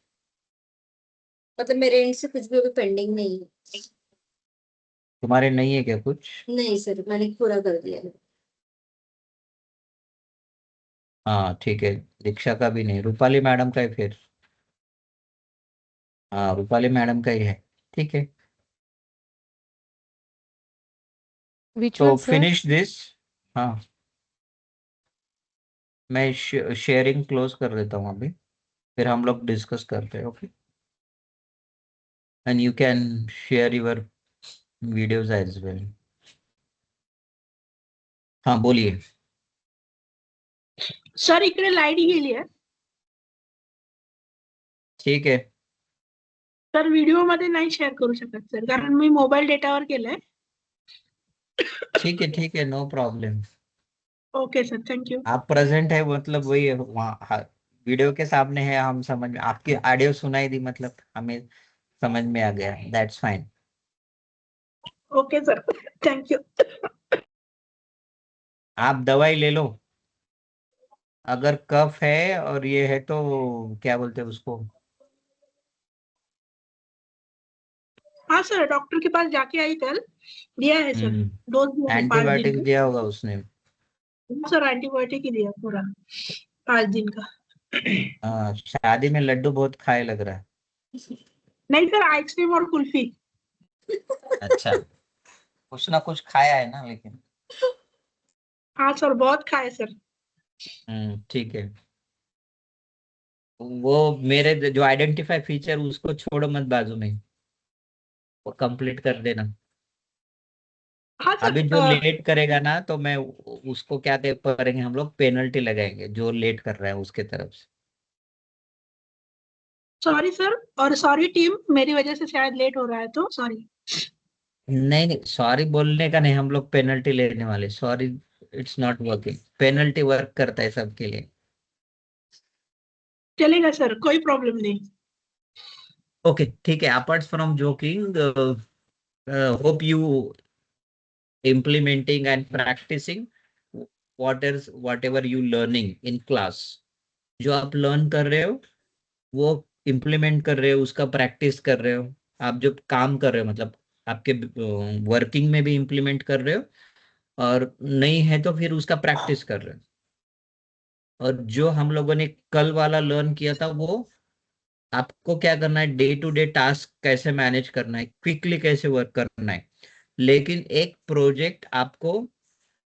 मतलब मेरे एंड से कुछ भी अभी पेंडिंग नहीं है। तुम्हारे नहीं है क्या कुछ? नहीं सर, मैंने पूरा कर दिया है। हाँ ठीक है, दीक्षा का भी नहीं, रूपाली मैडम का ही फिर। हाँ रूपाली मैडम का ही है, ठीक है। विच तो वन सर? Finish this. हाँ, मैं शेयरिंग क्लोज कर देता हूँ अभी, फिर हम लोग डिस्कस करते हैं, okay. And you can share your videos as well. हाँ बोलिए। सर इकडे लाईट गेली आहे. ठीक है, तर व्हिडिओ मध्ये नाही शेअर करू शकत सर, कारण मी मोबाईल डेटावर केलंय. ठीक है, no problem. Okay sir, thank you. आप प्रेजेंट है मतलब वही है वहाँ, हाँ, वीडियो के सामने है, हम समझ में, आपकी ऑडियो सुनाई दी मतलब हमें समझ में आ गया, that's fine. Okay sir, thank you. आप दवाई ले लो, अगर कफ है और ये है तो क्या बोलते हैं उसको? हाँ सर, डॉक्टर के पास जाके आई कल, दिया है सर, डोज दिया है 5 दिन एंटीबायोटिक का. दिया होगा उसने। सर एंटीबायोटिक ही दिया पूरा 5 दिन का. हाँ, शादी में लड्डू बहुत खाए लग रहा है। नहीं सर, आइसक्रीम और कुल्फी. अच्छा, कुछ ना कुछ खाया है ना लेकिन। हाँ सर, बहुत खाए सर. ठीक है। वो मेरे जो आइडेंटिफाई फीचर उसको छोड़ो मत बाजू में, वो कंप्लीट कर देना। हाँ सर अभी जो लेट करेगा ना तो मैं उसको क्या करेंगे, हम लोग पेनल्टी लगाएंगे जो लेट कर रहा है उसके तरफ से। सॉरी सर, और सॉरी टीम, मेरी वजह से शायद लेट हो रहा है तो सॉरी। नहीं नहीं, सॉरी बोलने का नहीं, हम लोग पेनल्टी लेने वाले। Sorry it's not working, penalty work करता है सबके लिए। चलेगा सर, कोई प्रॉब्लम नहीं। ओके ठीक है, apart from joking, hope you implementing and practicing whatever you learning in class। जो आप लर्न कर रहे हो वो इम्प्लीमेंट कर रहे हो, उसका प्रैक्टिस कर रहे हो। आप जो काम कर रहे हो मतलब आपके वर्किंग में भी इम्प्लीमेंट कर रहे हो, और नहीं है तो फिर उसका प्रैक्टिस कर रहे हो। और जो हम लोगों ने कल वाला लर्न किया था वो आपको क्या करना है, डे टू डे टास्क कैसे मैनेज करना है, क्विकली कैसे वर्क करना है। लेकिन एक प्रोजेक्ट आपको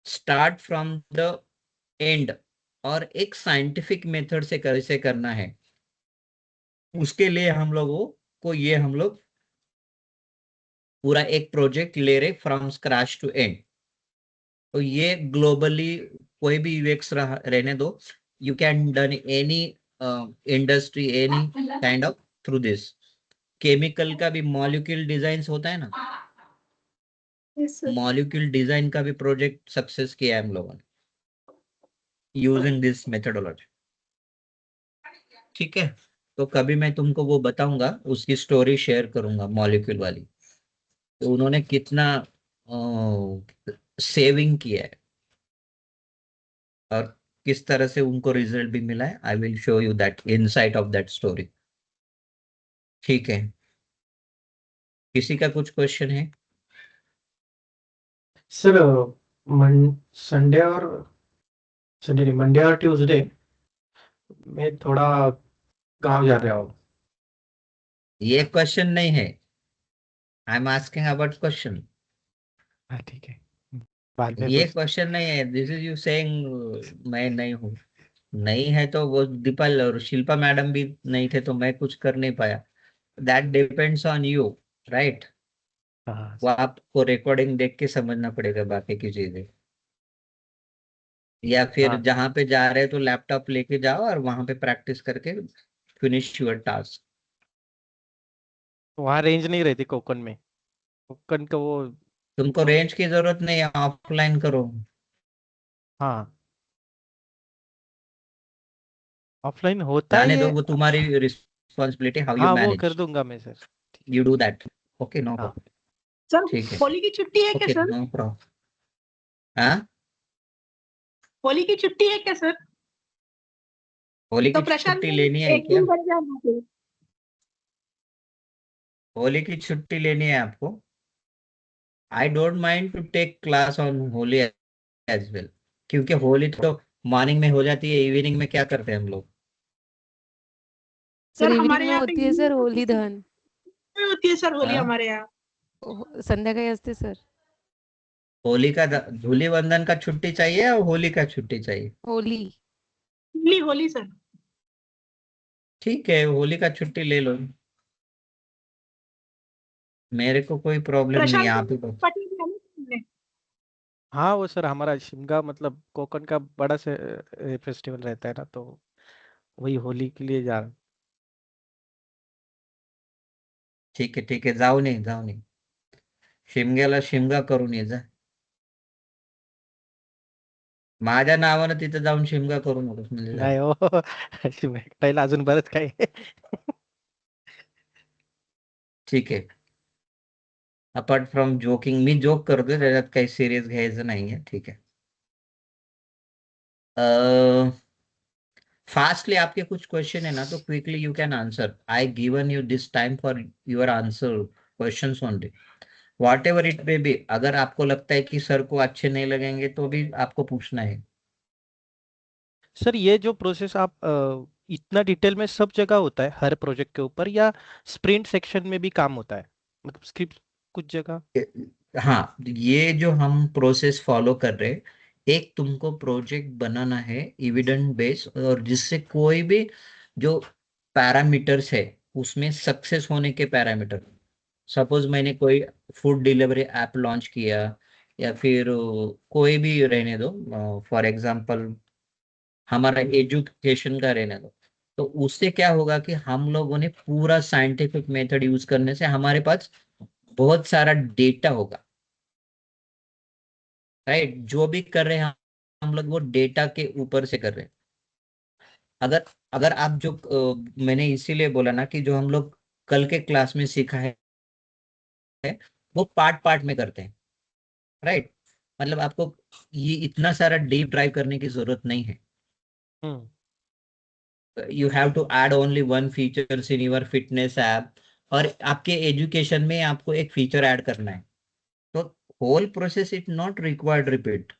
स्टार्ट फ्रॉम द एंड और एक साइंटिफिक मेथड से कैसे करना है, उसके लिए हम लोगों को ये हम लोग पूरा एक प्रोजेक्ट ले रहे फ्रॉम स्क्रैच टू एंड। तो ये ग्लोबली कोई भी यूएक्स रहने दो, you can done any industry any kind of through this. Chemical का भी मॉलिक्यूल डिजाइन होता है ना, यस सर। मॉलिक्यूल डिजाइन का भी प्रोजेक्ट सक्सेस किया है हम लोगों ने यूजिंग दिस मेथोडोलॉजी। ठीक है, तो कभी मैं तुमको वो बताऊंगा, उसकी स्टोरी शेयर करूंगा मॉलिक्यूल वाली, तो उन्होंने कितना सेविंग किया है और किस तरह से उनको रिजल्ट भी मिला है। I will show you that insight of that story. ठीक है, किसी का कुछ क्वेश्चन है? सर संडे और संडे नहीं, मंडे और ट्यूसडे मैं थोड़ा गांव जा रहा हूँ। ये क्वेश्चन नहीं है, I am asking about question. हाँ ठीक है, बाद में ये पूछ। क्वेश्चन नहीं है, दिस इज यू सेइंग मैं नहीं हूँ। नहीं है तो वो दीपल और शिल्पा मैडम भी नहीं थे तो मैं कुछ कर नहीं पाया। That depends on you, right. हाँ वो आपको रिकॉर्डिंग देख के समझना पड़ेगा बाकी की चीजें, या फिर हाँ, जहां पे जा रहे हो तो लैपटॉप लेके जाओ और वहां पे प्रैक्टिस करके फिनिश योर टास्क। वहाँ रेंज नहीं रहती कोकन में। कोकन का वो, तुमको रेंज की जरूरत नहीं है, ऑफलाइन करो। हाँ ऑफलाइन होता है जाने दो, ये। वो तुम्हारी रिस्पॉन्सिबिलिटी, हाउ यू हाँ वो कर मैनेज, दूंगा मैं sir. You do that. Okay no हाँ प्रॉब्लम। सर ठीक है, होली की छुट्टी है क्या ओके सर? No problem. हाँ, होली की छुट्टी है क्या सर? होली तो की प्रशांत छुट्टी मैम लेनी है एक क्या? दिन कर जाना फिर। होली की छुट्टी लेनी है आपको? I don't mind to take class on Holi as well, क्योंकि होली तो मॉर्निंग में हो जाती है, इवनिंग में क्या करते हैं हम लोग? सर सर इवनिंग हमारे में यहाँ पे होती है सर होली evening दहन। में होती है सर होली हाँ, हमारे यहाँ। संध्याकाळी असते सर। होली का धूली वंदन का छुट्टी चाहिए और होली का छुट्टी चाहिए? होली। होली होली सर। ठीक है, होली का छुट्टी ले लो, मेरे को कोई प्रॉब्लम नहीं है, प्रशांत आप ही मैम बताओ। पटेल है ना सामने? हाँ, वो सर हमारा शिमगा मतलब कोकन का बड़ा से फेस्टिवल रहता है ना, तो वही होली के लिए जा रहा हूँ। ठीक है, जाऊ नहीं शिमग्याला शिमगा करून ये जा, माझ्या नावानं तिथे जाऊन शिमगा करू नकोस म्हणजे झालं. नाही हो शिमग्याला अजून बरंच काही आहे. ठीक आहे, apart from joking, me joke करतोय, त्याच्यात काही सिरियस घ्यायचं नाहीये. ठीक आहे, फास्टली आपके कुछ क्वेश्चन है ना तो quickly you can answer. I given you this time for your answer questions only, what ever it may be. अगर आपको लगता है कि सर को अच्छे नहीं लगेंगे तो भी आपको पूछना है। सर ये जो प्रोसेस आप इतना डिटेल में सब जगह होता है हर प्रोजेक्ट के ऊपर, या स्प्रिंट सेक्शन में भी काम होता है, मतलब स्क्रिप्ट कुछ जगह? हाँ, ये जो हम प्रोसेस फॉलो कर रहे हैं, एक तुमको प्रोजेक्ट बनाना है एविडेंस बेस, और जिससे कोई भी जो पैरामीटर्स है उसमें सक्सेस होने के पैरामीटर, सपोज मैंने कोई फूड डिलीवरी ऐप लॉन्च किया या फिर कोई भी रहने दो, फॉर एग्जांपल हमारा एजुकेशन का रहने दो, तो उससे क्या होगा कि हम लोगों ने पूरा साइंटिफिक मेथड यूज करने से हमारे पास बहुत सारा डेटा होगा, राइट। जो भी कर रहे हैं हम लोग वो डेटा के ऊपर से कर रहे हैं। अगर अगर आप जो मैंने इसीलिए बोला ना कि जो हम लोग कल के क्लास में सीखा है वो पार्ट पार्ट में करते हैं, राइट। मतलब आपको ये इतना सारा डीप ड्राइव करने की जरूरत नहीं है। You have to add only one features in your fitness app, और आपके एजुकेशन में आपको एक फीचर ऐड करना है, तो whole process it not required repeat.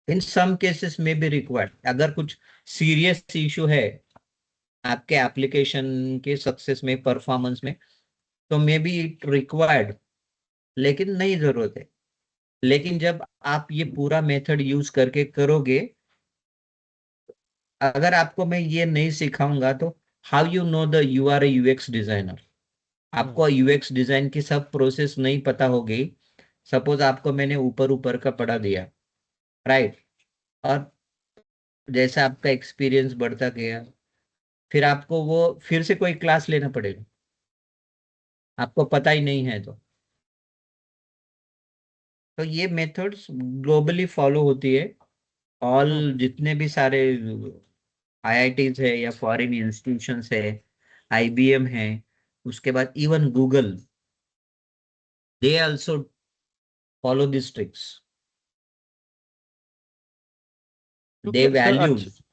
In some cases में भी रिक्वायर्ड, अगर कुछ सीरियस इशू है आपके एप्लीकेशन के सक्सेस में, परफॉर्मेंस में, तो मे बी इट रिक्वायर्ड, लेकिन नहीं जरूरत है। लेकिन जब आप ये पूरा मेथड यूज करके करोगे, अगर आपको मैं ये नहीं सिखाऊंगा तो how you know the you are a UX designer. आपको यूएक्स डिजाइन की सब प्रोसेस नहीं पता होगी। सपोज आपको मैंने ऊपर ऊपर का पढ़ा दिया, राइट, और जैसा आपका एक्सपीरियंस बढ़ता गया फिर आपको वो फिर से कोई क्लास लेना पड़ेगा, आपको पता ही नहीं है तो ये मेथड्स ग्लोबली फॉलो होती है। ऑल जितने भी सारे आईआईटीज है या फॉरेन इंस्टीट्यूशंस है, आईबीएम है, उसके बाद even Google, they also follow this tricks. They क्योंकि सर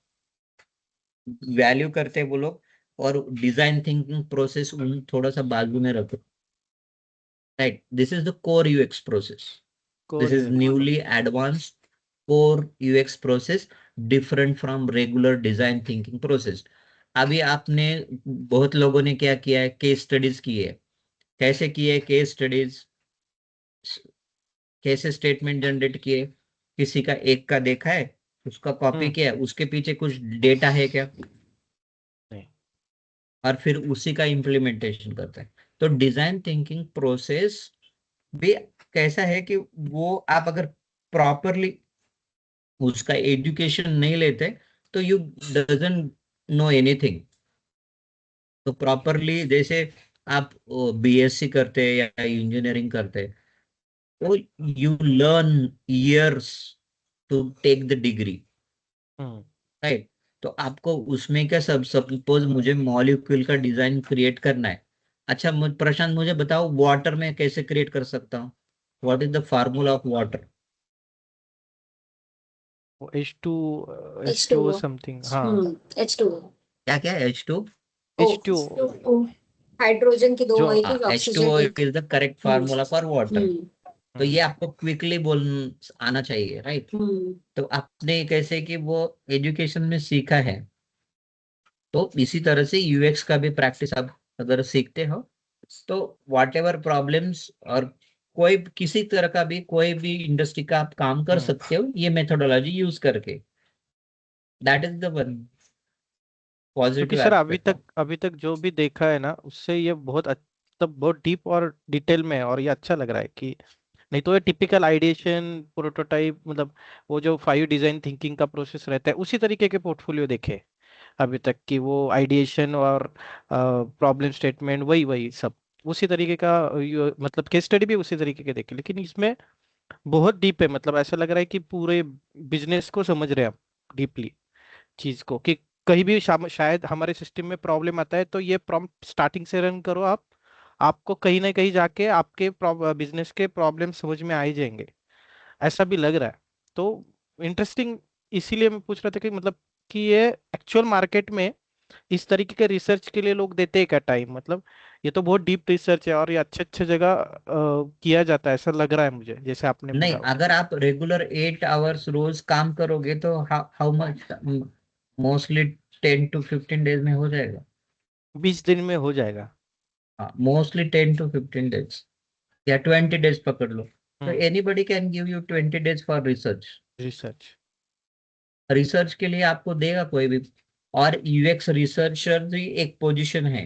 वैल्यू करते हैं वो लोग, और डिजाइन थिंकिंग प्रोसेस उन थोड़ा सा बाजू में रखो, right. This is the core UX process, this is newly advanced core UX process, different from regular design thinking process। अभी आपने बहुत लोगों ने क्या किया है, केस स्टडीज की है। कैसे किए केस स्टडीज? कैसे स्टेटमेंट जनरेट किए? किसी का एक का देखा है, उसका कॉपी किया है, उसके पीछे कुछ डेटा है क्या, नहीं। और फिर उसी का इम्प्लीमेंटेशन करता है। तो डिजाइन थिंकिंग प्रोसेस भी कैसा है कि वो आप अगर प्रॉपरली उसका एजुकेशन नहीं लेते तो यू डजंट नो एनीथिंग। तो प्रॉपरली जैसे आप बीएससी करते हैं या इंजीनियरिंग करते हैं, तो you learn years to take the degree, right. तो आपको उसमें क्या, सब सपोज मुझे मॉलिक्यूल का डिजाइन क्रिएट करना है। अच्छा प्रशांत मुझे बताओ वाटर में कैसे क्रिएट कर सकता हूँ? What is the formula of water? H2O something, हाँ H2O। क्या क्या है H2? H2O हाइड्रोजन की दो जो मॉलिक्यूल, ऑक्सीजन H2O एक। Is the correct formula for water. तो ये हम्म, आपको क्विकली बोल आना चाहिए, राइट। तो आपने कैसे कि वो एजुकेशन में सीखा है, तो इसी तरह से यूएक्स का भी प्रैक्टिस आप अगर सीखते हो तो व्हाट एवर प्रॉब्लम्स, और कोई किसी तरह का भी कोई भी इंडस्ट्री का आप काम कर सकते हो ये मेथोडोलॉजी यूज करके। दैट इज द वन क्योंकि पॉजिटिव सर एस्पेक्ट। अभी तक जो भी देखा है ना उससे ये बहुत मतलब बहुत डीप और डिटेल में है, और ये अच्छा लग रहा है कि नहीं तो ये टिपिकल आइडिएशन प्रोटोटाइप, मतलब वो जो 5 डिजाइन थिंकिंग का प्रोसेस रहता है उसी तरीके के पोर्टफोलियो देखे अभी तक कि वो आइडिएशन और प्रॉब्लम स्टेटमेंट वही वही सब उसी तरीके का, मतलब केस स्टडी भी उसी तरीके के देखे, लेकिन इसमें बहुत डीप है। मतलब ऐसा लग रहा है कि पूरे बिजनेस को समझ रहे हैं आप डीपली चीज को, कि कहीं भी शायद हमारे सिस्टम में प्रॉब्लम आता है तो ये प्रॉम्प्ट स्टार्टिंग से रन करो आप, आपको कहीं ना कहीं जाके आपके बिजनेस के प्रॉब्लम समझ में आ ही जाएंगे, ऐसा भी लग रहा है। तो इंटरेस्टिंग, इसीलिए मैं पूछ रहा था कि मतलब कि ये एक्चुअल मार्केट में इस तरीके के रिसर्च के लिए लोग देते हैं क्या टाइम? मतलब ये तो बहुत डीप रिसर्च है और ये अच्छे अच्छे जगह किया जाता है, ऐसा लग रहा है मुझे जैसे आपने नहीं, बोला। अगर आप रेगुलर 8 आवर्स रोज काम करोगे तो how much, mostly 10 to 15 days में हो जाएगा। 20 दिन में हो जाएगा। हाँ, मोस्टली 10 to 15 डेज या 20 डेज पकड़ लो। तो anybody can give you 20 days for research. Research. Research के लिए आपको देगा कोई भी और यूएक्स रिसर्चर भी एक पोजीशन है,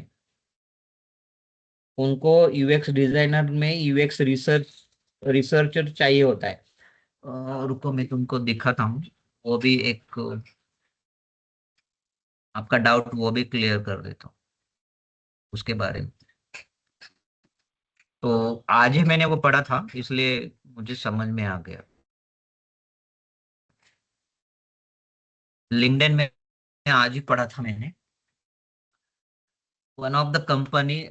उनको यूएक्स डिजाइनर में यूएक्स रिसर्चर चाहिए होता है। रुको मैं तुमको दिखाता हूँ, वो भी एक आपका डाउट वो भी क्लियर कर देता हूँ उसके बारे में। तो आज ही मैंने वो पढ़ा था, इसलिए मुझे समझ में आ गया। लिंक्डइन में आज ही पढ़ा था मैंने। One of the company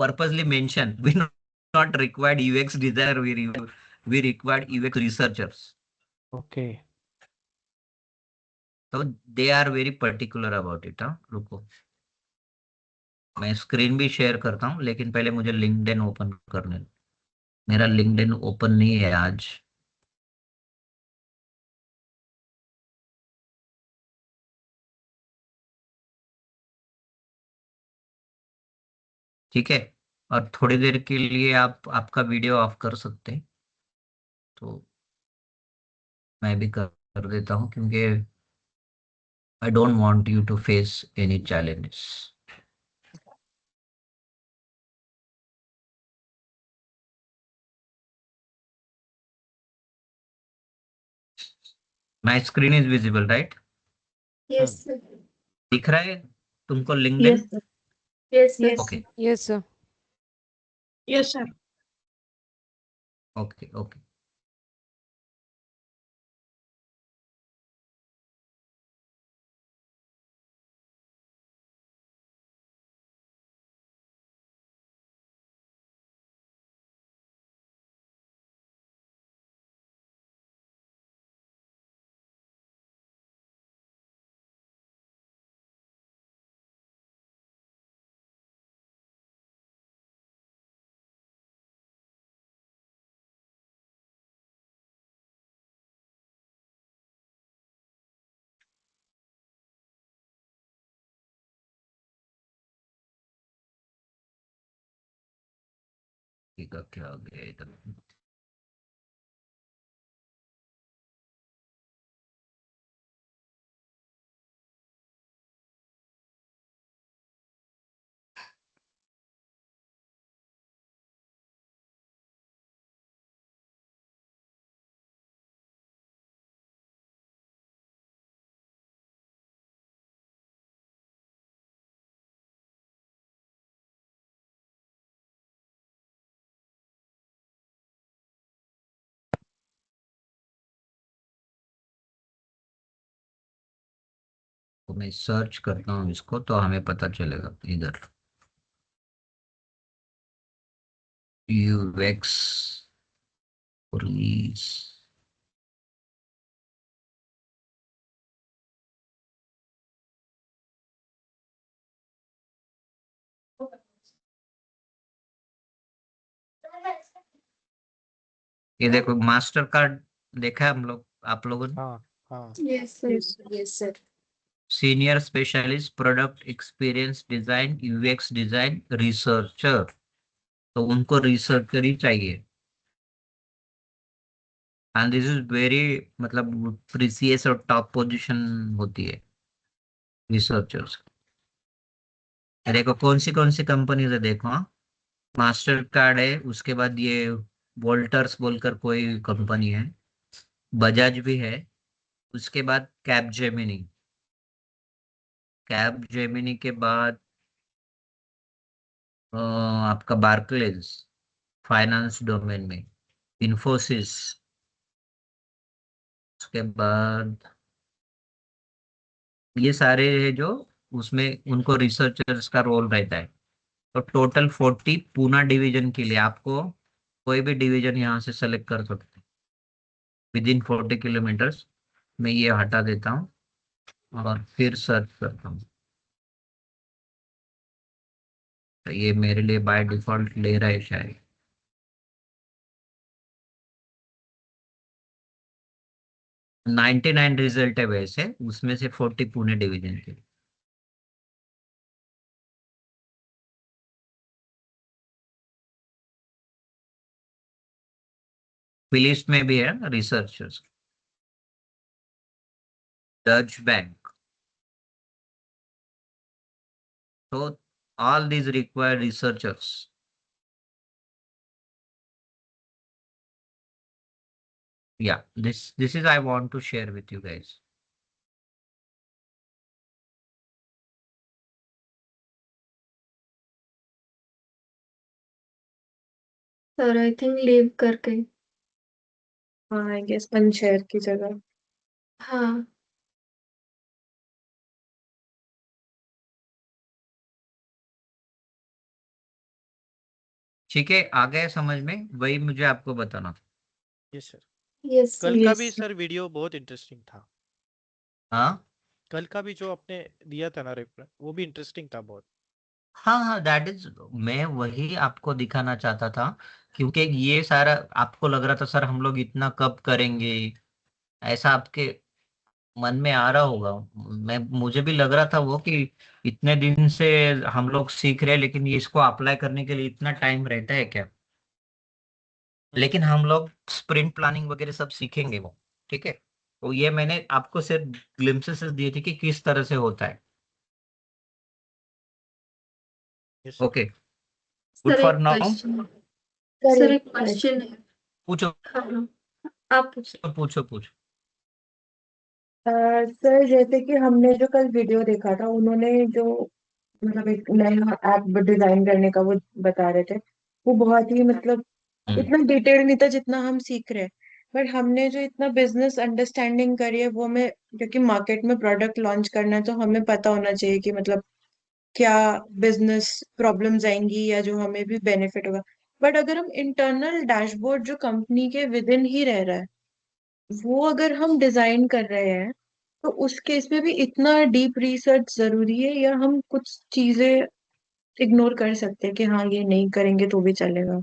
purposely mentioned we not required UX designer, we required UX researchers. Okay तो they are very particular about it। हाँ रुको, मैं स्क्रीन भी शेयर करता हूँ, लेकिन पहले मुझे लिंक्डइन ओपन करने दो। मेरा लिंक्डइन ओपन नहीं है आज। ठीक है, और थोड़ी देर के लिए आप आपका वीडियो ऑफ कर सकते हैं, तो मैं भी कर देता हूँ, क्योंकि I don't want you to face any challenges. My screen is visible right? Yes sir. दिख रहा है तुमको yes LinkedIn? Sir. Yes sir. Okay yes sir. Yes sir. Okay okay. ठीक है, क्या हो गया इधर? तो मैं सर्च करता हूँ इसको, तो हमें पता चलेगा इधर यूएक्स पुलिस। ये देखो मास्टर कार्ड देखा है हम लोग, आप लोगों ने? हाँ हाँ yes sir. Yes sir. Senior specialist product experience design UX design researcher, तो उनको रिसर्चर ही चाहिए। एंड दिस इज वेरी मतलब प्रीसियस और टॉप पोजीशन होती है रिसर्चर्स। देखो कौन सी कंपनीज है, देखो हाँ, मास्टर कार्ड है, उसके बाद ये वोल्टर्स बोलकर कोई कंपनी है, बजाज भी है, उसके बाद कैप जेमिनी, कैप जेमिनी के बाद आपका बार्कलेज फाइनेंस डोमेन में, इन्फोसिस, उसके बाद ये सारे है जो उसमें उनको रिसर्चर्स का रोल रहता है। तो टोटल 40 पूना डिवीजन के लिए आपको कोई भी डिवीजन यहाँ से सेलेक्ट कर सकते हैं विद इन 40 किलोमीटर्स। मैं ये हटा देता हूँ और फिर सर्च करता हूँ, तो ये मेरे लिए बाय डिफॉल्ट ले रहा है शायद। नाइन्टी 99 रिजल्ट है वैसे, उसमें से 40 पुणे डिवीजन के। लिस्ट में भी है researchers, Dutch bank, So all these require researchers. Yeah, this is I want to share with you guys. Sir I think leave करके। हाँ आई गेस अनशेयर की जगह। हाँ ठीक है, आ गया समझ में? वही मुझे आपको बताना था। Yes sir. यस कल सर। का भी सर वीडियो बहुत इंटरेस्टिंग था। हाँ कल का भी जो आपने दिया था ना रेफरेंस, वो भी इंटरेस्टिंग था बहुत। हाँ, दैट इज, मैं वही आपको दिखाना चाहता था, क्योंकि ये सारा आपको लग रहा था सर हम लोग इतना कब करेंगे, ऐसा आपके मन में आ रहा होगा। मुझे भी लग रहा था वो कि इतने दिन से हम लोग सीख रहे हैं, लेकिन ये इसको अप्लाई करने के लिए इतना टाइम रहता है क्या? लेकिन हम लोग स्प्रिंट प्लानिंग वगैरह सब सीखेंगे वो, ठीक है। तो ये मैंने आपको सिर्फ ग्लिम्पसेस दिए थे कि किस तरह से होता है। Yes okay, good sir for एक नाउ। क्वेश्चन सर करेक्ट एक क्वेश्चन है। पूछो हाँ आप पूछो। पूछो पूछो। सर जैसे कि हमने जो कल वीडियो देखा था, उन्होंने जो मतलब एक नया ऐप डिजाइन करने का वो बता रहे थे, वो बहुत ही मतलब इतना डिटेल नहीं था जितना हम सीख रहे हैं। बट हमने जो इतना बिजनेस अंडरस्टैंडिंग करी है वो हमें, क्योंकि मार्केट में प्रोडक्ट लॉन्च करना है तो हमें पता होना चाहिए कि मतलब क्या बिजनेस प्रॉब्लम्स आएंगी या जो हमें भी बेनिफिट होगा। बट अगर हम इंटरनल डैशबोर्ड जो कंपनी के विद इन ही रह रहा है वो अगर हम डिजाइन कर रहे हैं, तो उस केस में भी इतना डीप रिसर्च जरूरी है, या हम कुछ चीजें इग्नोर कर सकते हैं कि हाँ ये नहीं करेंगे तो भी चलेगा?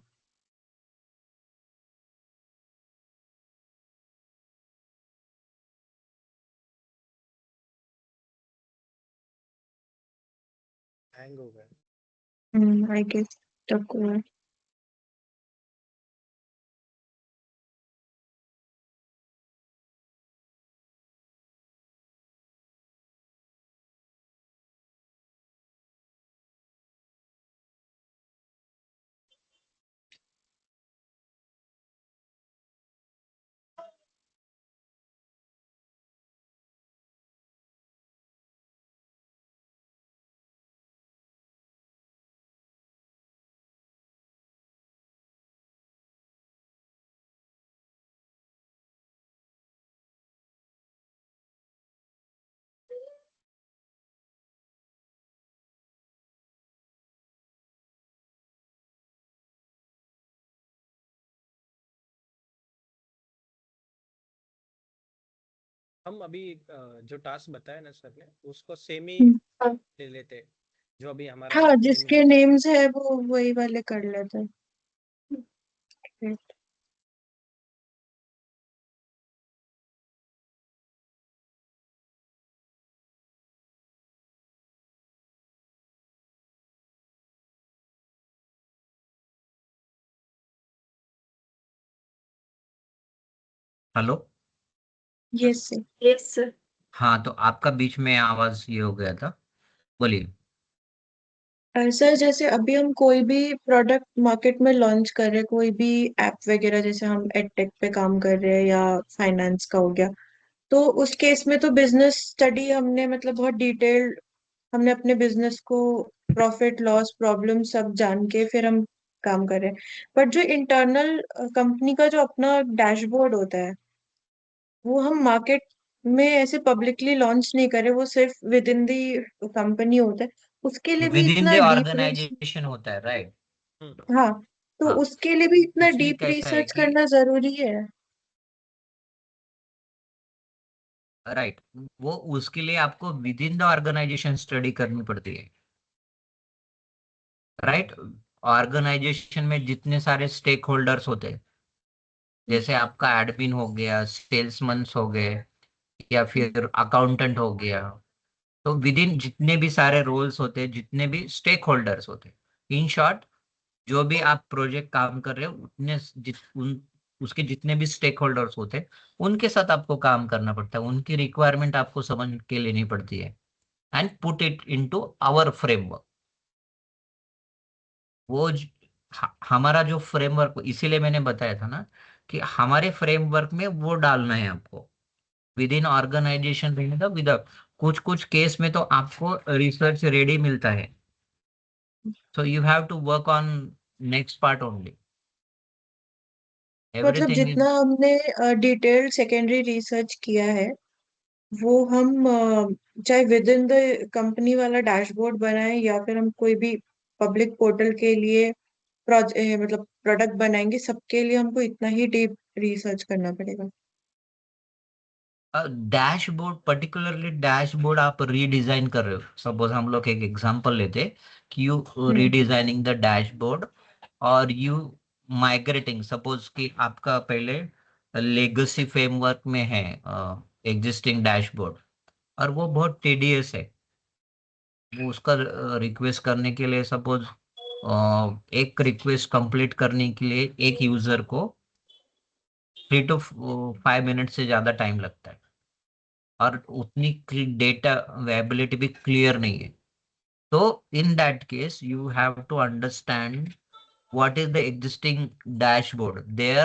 हैंग हो गया। आई गेस तब हम अभी जो टास्क बताया ना सर ने, उसको सेम ही हाँ ले लेते हैं, जो अभी हमारा हाँ, 2 जिसके मिनट। नेम्स है वो वही वाले कर लेते हैं। Hello. Yes sir. Yes sir. हाँ, तो आपका बीच में आवाज ये हो गया था, बोलिए। सर जैसे अभी हम कोई भी प्रोडक्ट मार्केट में लॉन्च कर रहे हैं, कोई भी ऐप वगैरह, जैसे हम एडटेक पे काम कर रहे हैं या फाइनेंस का हो गया, तो उस केस में तो बिजनेस स्टडी हमने मतलब बहुत डिटेल्ड, हमने अपने बिजनेस को प्रॉफिट लॉस प्रॉब्लम सब जान के फिर हम काम कर रहे हैं। बट जो इंटरनल कंपनी का जो अपना डैशबोर्ड होता है वो हम मार्केट में ऐसे पब्लिकली लॉन्च नहीं करे, वो सिर्फ विद इन दी कंपनी होता है। उसके लिए भी विद इन द इतना डीप ऑर्गेनाइजेशन होता है, राइट। हाँ, तो हाँ, उसके लिए भी इतना उसमें डीप कैसा है रिसर्च कि, करना जरूरी है? राइट, वो उसके लिए आपको within the organization study करनी पड़ती है, राइट। ऑर्गेनाइजेशन में जितने सारे स्टेक होल्डर्स होते हैं, जैसे आपका एडमिन हो गया, सेल्समैन हो गए, या फिर अकाउंटेंट हो गया, तो विद इन जितने भी सारे रोल्स होते हैं, जितने भी स्टेक होल्डर्स होते हैं, इन शॉर्ट, जो भी आप प्रोजेक्ट काम कर रहे हो, उसके जितने भी स्टेक होल्डर्स होते हैं, उनके साथ आपको काम करना पड़ता है, उनकी रिक्वायरमेंट आपको समझ के लेनी पड़ती है, and put it into our framework. वो हमारा जो फ्रेमवर्क, इसीलिए मैंने बताया था ना कि हमारे फ्रेमवर्क में वो डालना है आपको। विद इन ऑर्गेनाइजेशन रहने का, विदाउट, कुछ कुछ केस में तो आपको रिसर्च रेडी मिलता है, so you have to work on next part only. मतलब एवरीथिंग जितना इज हमने डिटेल्ड सेकेंडरी रिसर्च किया है वो हम चाहे विद इन द कंपनी वाला डैशबोर्ड बनाए या फिर हम कोई भी पब्लिक पोर्टल के लिए मतलब प्रोडक्ट बनाएंगे, सबके लिए हमको इतना ही डीप रिसर्च करना पड़ेगा। डैशबोर्ड, पर्टिकुलरली डैशबोर्ड आप रीडिजाइन कर रहे हो, सपोज हम लोग एक एग्जांपल लेते कि यू रीडिजाइनिंग द डैशबोर्ड और यू माइग्रेटिंग, सपोज कि आपका पहले लेगेसी फ्रेमवर्क में है एग्जिस्टिंग डैशबोर्ड, और वो बहुत टीडीएस है। वो उसका रिक्वेस्ट करने के लिए, सपोज एक रिक्वेस्ट कंप्लीट करने के लिए एक यूजर को 3 to 5 मिनट से ज्यादा टाइम लगता है, और उतनी डेटा अवेलेबिलिटी भी क्लियर नहीं है। तो in that case you have to understand what is the existing dashboard, their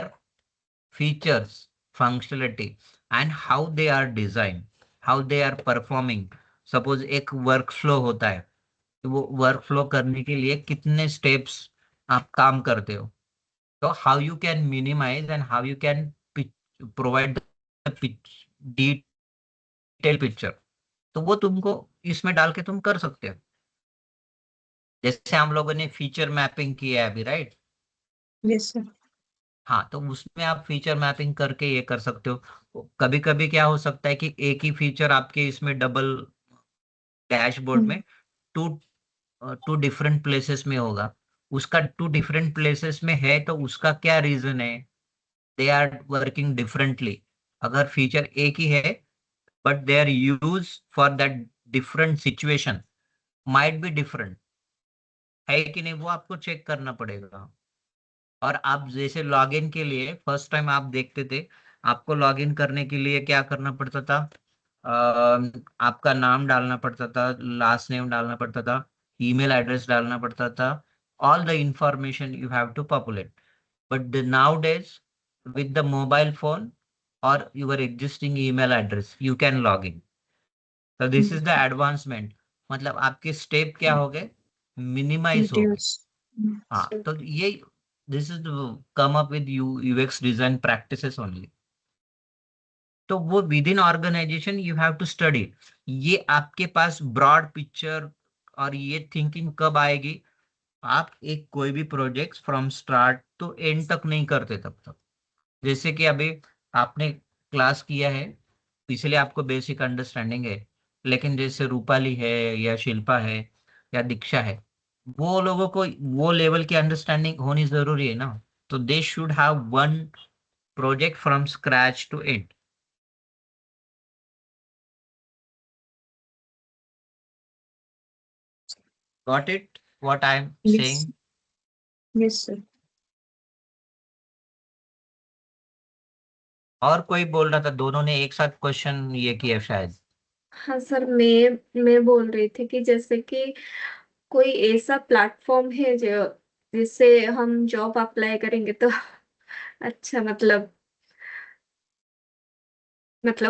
features, functionality, and how they are designed, how they are performing। suppose एक workflow होता है, तो वो workflow करने के लिए कितने steps आप काम करते हो, तो how you can minimize and how you can provide the detail picture, तो वो तुमको इसमें डाल के तुम कर सकते हो। जैसे हम लोगों ने फीचर मैपिंग किया है अभी, राइट? Yes sir. हाँ, तो उसमें आप फीचर मैपिंग करके ये कर सकते हो। कभी कभी क्या हो सकता है कि एक ही फीचर आपके इसमें डबल डैशबोर्ड में टू टू डिफरेंट प्लेसेस में होगा। उसका टू डिफरेंट प्लेसेस में है तो उसका क्या रीजन है, दे आर वर्किंग डिफरेंटली। अगर फीचर एक ही है but they are use for that different situation, might be different, है कि नहीं, वो आपको चेक करना पड़ेगा। और आप जैसे लॉगिन के लिए फर्स्ट टाइम आप देखते थे, आपको लॉगिन करने के लिए क्या करना पड़ता था, आपका नाम डालना पड़ता था, लास्ट नेम डालना पड़ता था, ईमेल एड्रेस डालना पड़ता था, all the information you have to populate. But nowadays with the mobile phone और your existing email address you can log in. तो दिस इज द एडवांसमेंट, मतलब आपके स्टेप क्या हो गए, मिनिमाइज हो गए। डिटेल्स। हाँ, तो ये this is come up with UX design practices only. तो वो within organization you have to study. ये आपके पास ब्रॉड पिक्चर और ये थिंकिंग कब आएगी, आप एक कोई भी project from start to end तक नहीं करते तब तक। जैसे कि अभी आपने क्लास किया है, इसलिए आपको बेसिक अंडरस्टैंडिंग है, लेकिन जैसे रूपाली है या शिल्पा है या दीक्षा है, वो लोगों को वो लेवल की अंडरस्टैंडिंग होनी जरूरी है ना। तो they should have one project from scratch to end. Got it what I am yes. Saying? Yes sir. और कोई बोल रहा था, दोनों ने एक साथ क्वेश्चन ये किया शायद। हाँ सर, मैं बोल रही थी कि जैसे कि कोई ऐसा प्लेटफॉर्म है जो जिससे हम जॉब अप्लाई करेंगे तो अच्छा, मतलब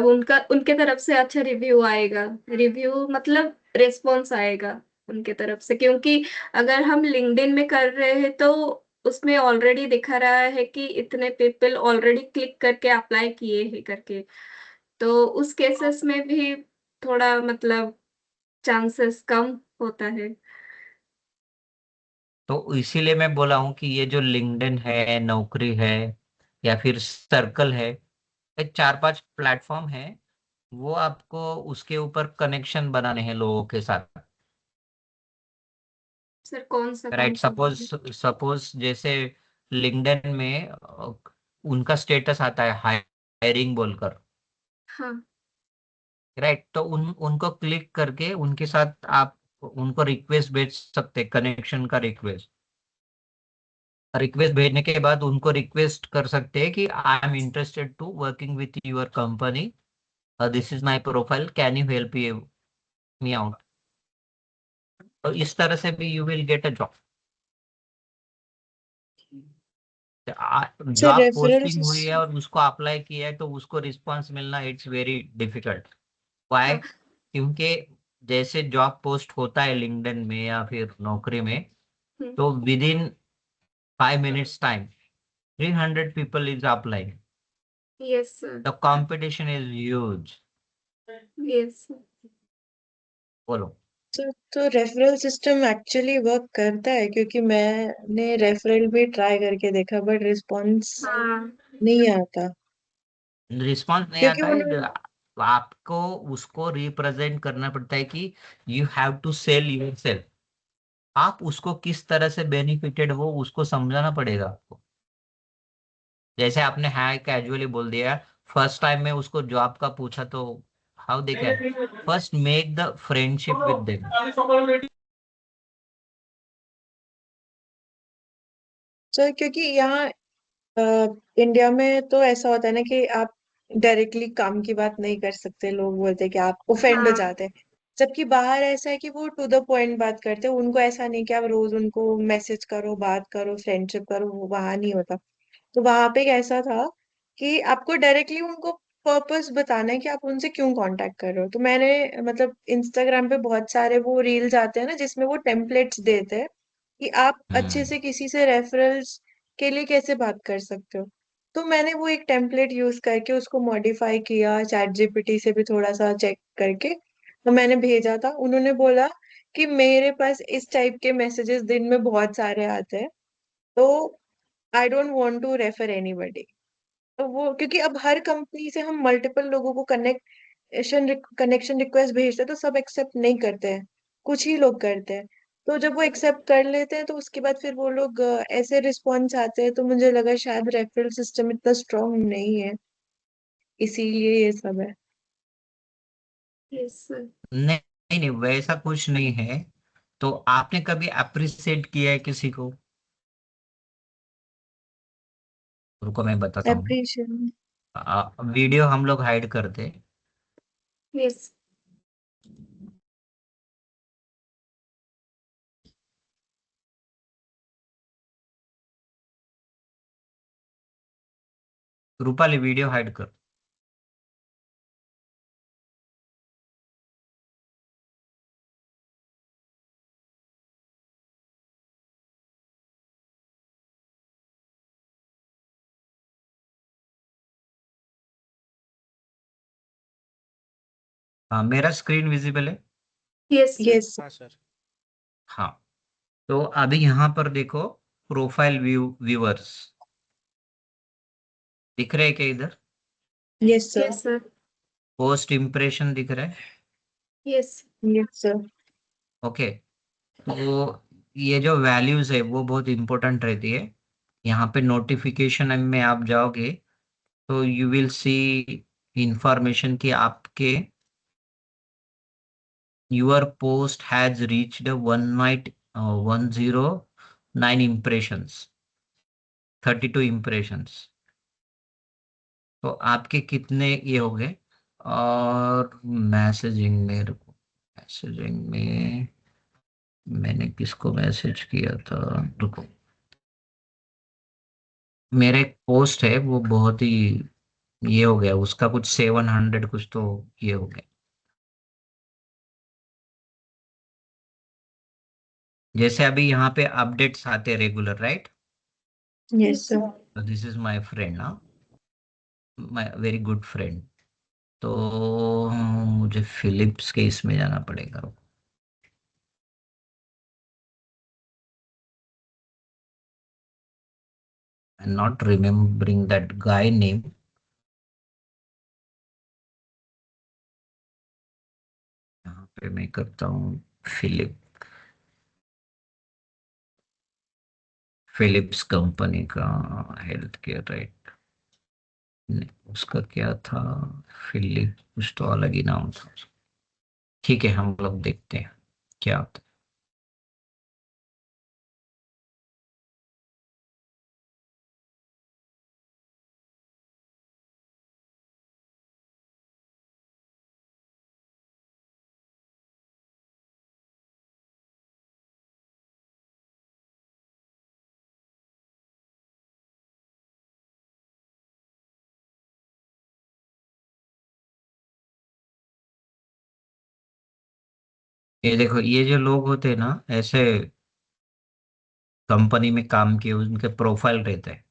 उनका उनके तरफ से अच्छा रिव्यू आएगा, रिव्यू मतलब रिस्पॉन्स आएगा उनके तरफ से। क्योंकि अगर हम लिंक्डइन में कर रहे हैं तो उसमें ऑलरेडी दिखा रहा है कि इतने पीपल ऑलरेडी क्लिक करके अप्लाई किए हैं करके, तो उस केसेस में भी थोड़ा चांसेस कम होता है। तो इसीलिए मैं बोला हूँ कि ये जो लिंक्डइन है, नौकरी है, या फिर सर्कल है, ये 4-5 प्लेटफॉर्म है, वो आपको उसके ऊपर कनेक्शन बनाने हैं लोगों के साथ। सर कौन सा राइट, सपोज है? सपोज जैसे लिंक्डइन में उनका स्टेटस आता है हायरिंग बोलकर, हाँ। राइट? तो उनको क्लिक करके उनके साथ आप उनको रिक्वेस्ट भेज सकते, कनेक्शन का रिक्वेस्ट। रिक्वेस्ट भेजने के बाद उनको रिक्वेस्ट कर सकते हैं कि I am interested to working with your company, this is my profile, can you help me out. तो इस तरह से भी you will get a job. Sir job posting referrals हुई है और उसको अप्लाई किया है तो उसको रिस्पांस मिलना इट्स वेरी डिफिकल्ट। वाई? हाँ, क्योंकि जैसे जॉब पोस्ट होता है लिंक्डइन में या फिर नौकरी में, हम्म, तो with in 5 minutes time 300 people is applying. Yes sir, The competition is huge. Yes बोलो। तो रेफरल सिस्टम एक्चुअली वर्क करता है, क्योंकि मैंने रेफरल भी ट्राई करके देखा बट रिस्पॉन्स हाँ, नहीं आता, रिस्पॉन्स नहीं क्योंकि आता है। उन्होंने आपको उसको रिप्रेजेंट करना पड़ता है कि you have to sell yourself. आप उसको किस तरह से बेनिफिटेड हो उसको समझाना पड़ेगा आपको। जैसे आपने हाय कैजुअली बोल दिया, फर्स्ट टाइम में उसको जॉब का पूछा तो how they can first make the friendship with them. Sir, क्योंकि यहाँ इंडिया में तो ऐसा होता है ना कि आप डायरेक्टली काम की बात नहीं कर सकते, लोग बोलते हैं कि आप ऑफेंड हो हाँ, जाते हैं। जबकि बाहर ऐसा है कि वो टू द पॉइंट बात करते हैं, उनको ऐसा नहीं कि आप रोज उनको मैसेज करो, बात करो, फ्रेंडशिप करो, वो वहां नहीं होता। तो वहां पे कैसा था कि आपको डायरेक्टली उनको पर्पस बताना है कि आप उनसे क्यों कांटेक्ट कर रहे हो। तो मैंने मतलब इंस्टाग्राम पे बहुत सारे वो रील्स आते हैं ना जिसमें वो टेम्पलेट्स देते हैं कि आप अच्छे हम्म। से किसी से रेफरल्स के लिए कैसे बात कर सकते हो। तो मैंने वो एक टेम्पलेट यूज करके उसको मॉडिफाई किया, चैट जीपीटी से भी थोड़ा सा चेक करके तो मैंने भेजा था। उन्होंने बोला कि मेरे पास इस टाइप के मैसेजेस दिन में बहुत सारे आते हैं, तो I don't want to refer anybody. तो वो क्योंकि अब हर कंपनी से हम मल्टीपल लोगों को कनेक्शन रिक्वेस्ट भेजते हैं तो सब एक्सेप्ट नहीं करते हैं, कुछ ही लोग करते हैं। तो जब वो एक्सेप्ट कर लेते हैं तो उसके बाद फिर वो लोग ऐसे रिस्पॉन्स आते हैं, तो मुझे लगा शायद रेफरल सिस्टम इतना स्ट्रांग नहीं है, इसीलिए ये सब है। Yes sir. नहीं नहीं नहीं, वैसा कुछ नहीं है। तो आपने कभी अप्रिशिएट किया है किसी को? रुको मैं बताता हूँ। एप्रिशिएशन। वीडियो हम लोग हाइड करते। यस रूपाली वीडियो हाइड कर। हाँ, मेरा स्क्रीन विजिबल है। Yes sir. यस। हाँ सर। हाँ, तो अभी यहाँ पर देखो, प्रोफाइल व्यूअर्स दिख रहे हैं क्या इधर? Yes sir. Yes sir. Post impression दिख रहा है। Yes yes sir. ओके, तो ये जो वैल्यूज है वो बहुत इंपॉर्टेंट रहती है। यहाँ पे नोटिफिकेशन में आप जाओगे तो यू विल सी इंफॉर्मेशन कि आपके your post has reached 109 impressions, 32 impressions. तो आपके कितने ये हो गए? और मैसेजिंग में मैंने किसको मैसेज किया था? रुको, मेरा एक पोस्ट है वो बहुत ही ये हो गया, उसका कुछ 700 कुछ तो ये हो गया। जैसे अभी यहाँ पे अपडेट्स आते regular, right? Yes yes sir. This is my friend ना, माय वेरी गुड फ्रेंड। तो मुझे फिलिप्स के इसमें जाना पड़ेगा। I not remembering that guy name. यहाँ पे मैं करता हूँ फिलिप, फिलिप्स कंपनी का हेल्थ केयर, राइट? उसका क्या था? फिलिप कुछ तो अलग ही नाम था। ठीक है, हम लोग देखते हैं क्या होता है। ये देखो, ये जो लोग होते हैं ना, ऐसे कंपनी में काम किए उनके प्रोफाइल रहते हैं,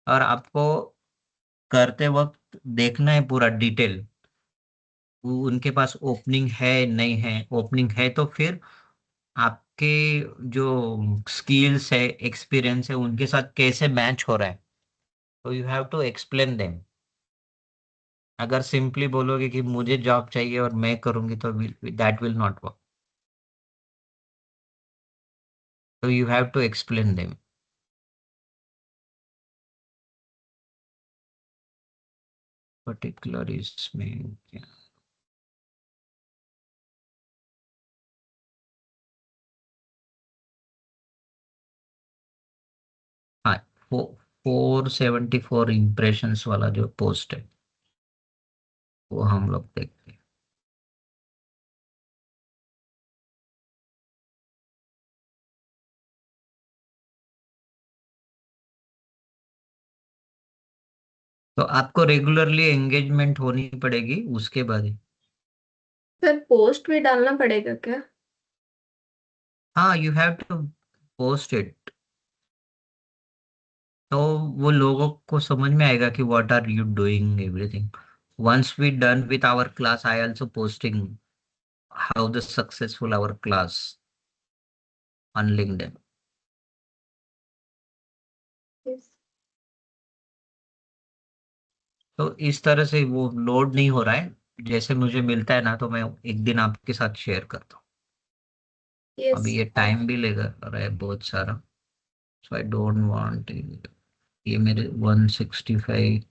और आपको करते वक्त देखना है पूरा डिटेल, उनके पास ओपनिंग है नहीं है। ओपनिंग है तो फिर आपके जो स्किल्स है, एक्सपीरियंस है, उनके साथ कैसे मैच हो रहा है, तो you have to explain them. अगर सिंपली बोलोगे कि मुझे जॉब चाहिए और मैं करूंगी, तो दैट विल नॉट वर्क। तो you have to explain them. Particular इसमें क्या? हाँ, 474 इम्प्रेशंस वाला जो पोस्ट है, वो हम लोग देखते हैं। तो आपको रेगुलरली एंगेजमेंट होनी पड़ेगी उसके बाद ही। सर पोस्ट भी डालना पड़ेगा क्या? हाँ, you have to post it, तो वो लोगों को समझ में आएगा कि what are you doing everything. Once we done with our class, I also posting how the successful our class on LinkedIn. Yes. तो इस तरह से वो लोड नहीं हो रहा है। जैसे मुझे मिलता है ना, तो मैं एक दिन आपके साथ शेयर करता हूँ। Yes. अभी ये टाइम भी लेगा रहा है बहुत सारा, सो आई डोंट वांट। ये मेरे 165,